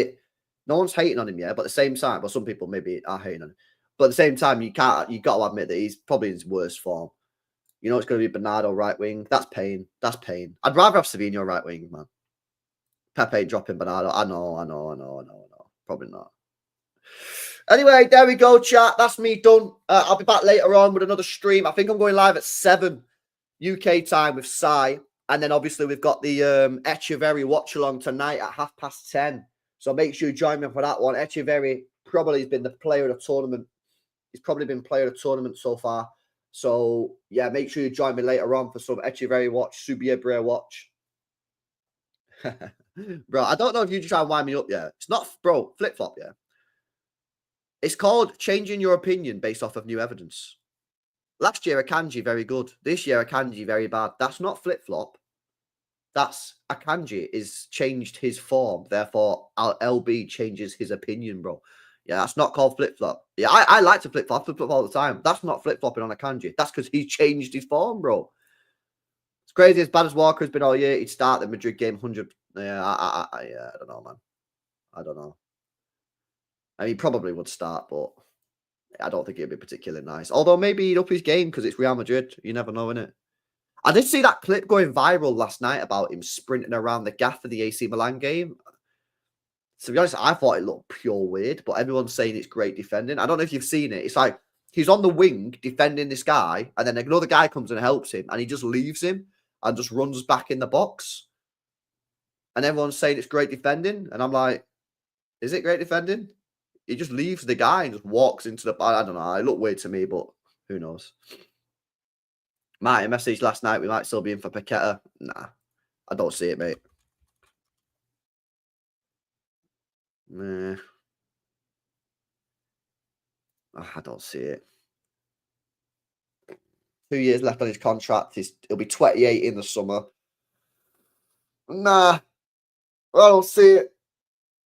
no one's hating on him yet. But at the same time, well, some people maybe are hating on him. But at the same time, you got to admit that he's probably in his worst form. You know, it's going to be Bernardo right wing. That's pain. That's pain. I'd rather have Savinho right wing, man. Pepe dropping Bernardo. I know. Probably not. Anyway, there we go, chat. That's me done. I'll be back later on with another stream. I think I'm going live at 7 UK time with Sai. And then obviously we've got the Echeverry watch along tonight at 10:30. So make sure you join me for that one. Echeverry probably has been the player of the tournament. He's probably been player of the tournament so far. So yeah, make sure you join me later on for some Echeverry watch, Subiebre watch. Bro, I don't know if you try and wind me up yet. It's not, bro, flip-flop, yeah. It's called changing your opinion based off of new evidence. Last year, Akanji, very good. This year, Akanji, very bad. That's not flip-flop. That's Akanji is changed his form. Therefore, LB changes his opinion, bro. Yeah, that's not called flip-flop. Yeah, I like to flip-flop. Flip-flop all the time. That's not flip-flopping on Akanji. That's because he changed his form, bro. It's crazy. As bad as Walker has been all year, he'd start the Madrid game 100. Yeah, I don't know, man. I don't know. I mean, he probably would start, but I don't think it'd be particularly nice. Although maybe he'd up his game because it's Real Madrid. You never know, innit? I did see that clip going viral last night about him sprinting around the gaff for the AC Milan game. To be honest, I thought it looked pure weird, but everyone's saying it's great defending. I don't know if you've seen it. It's like he's on the wing defending this guy, and then another guy comes and helps him, and he just leaves him and just runs back in the box. And everyone's saying it's great defending. And I'm like, is it great defending? He just leaves the guy and just walks into the... I don't know. It looked weird to me, but who knows? Martin messaged last night, we might still be in for Paqueta. Nah, I don't see it, mate. Nah. I don't see it. 2 years left on his contract. He'll be 28 in the summer. Nah, I don't see it.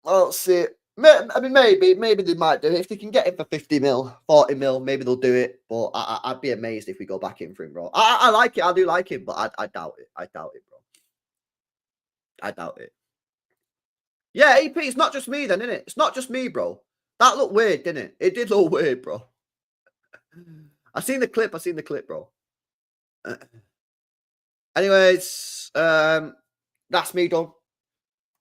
I don't see it. I mean, maybe they might do it. If they can get him for 50 mil, 40 mil, maybe they'll do it. But I'd be amazed if we go back in for him, bro. I like it. I do like him, but I doubt it. I doubt it, bro. I doubt it. Yeah, AP, it's not just me then, innit? It's not just me, bro. That looked weird, didn't it? It did look weird, bro. I seen the clip, bro. Anyways, that's me done.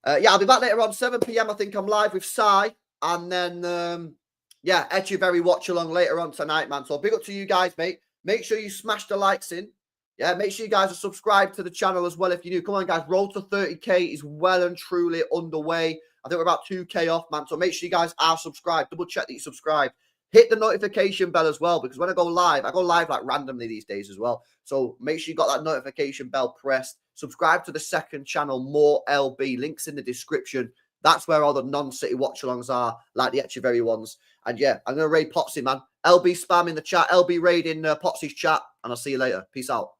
Yeah, I'll be back later on, 7 p.m. I think I'm live with Sai. And then, yeah, Echeverry watch along later on tonight, man. So big up to you guys, mate. Make sure you smash the likes in. Yeah, make sure you guys are subscribed to the channel as well if you're new. Come on, guys. Road to 30K is well and truly underway. I think we're about 2K off, man. So make sure you guys are subscribed. Double check that you subscribe. Hit the notification bell as well, because when I go live like randomly these days as well. So make sure you got that notification bell pressed. Subscribe to the second channel, More LB. Links in the description. That's where all the non-city watch-alongs are, like the Echeverry ones. And yeah, I'm going to raid Potsy, man. LB spam in the chat. LB raid in Potsy's chat. And I'll see you later. Peace out.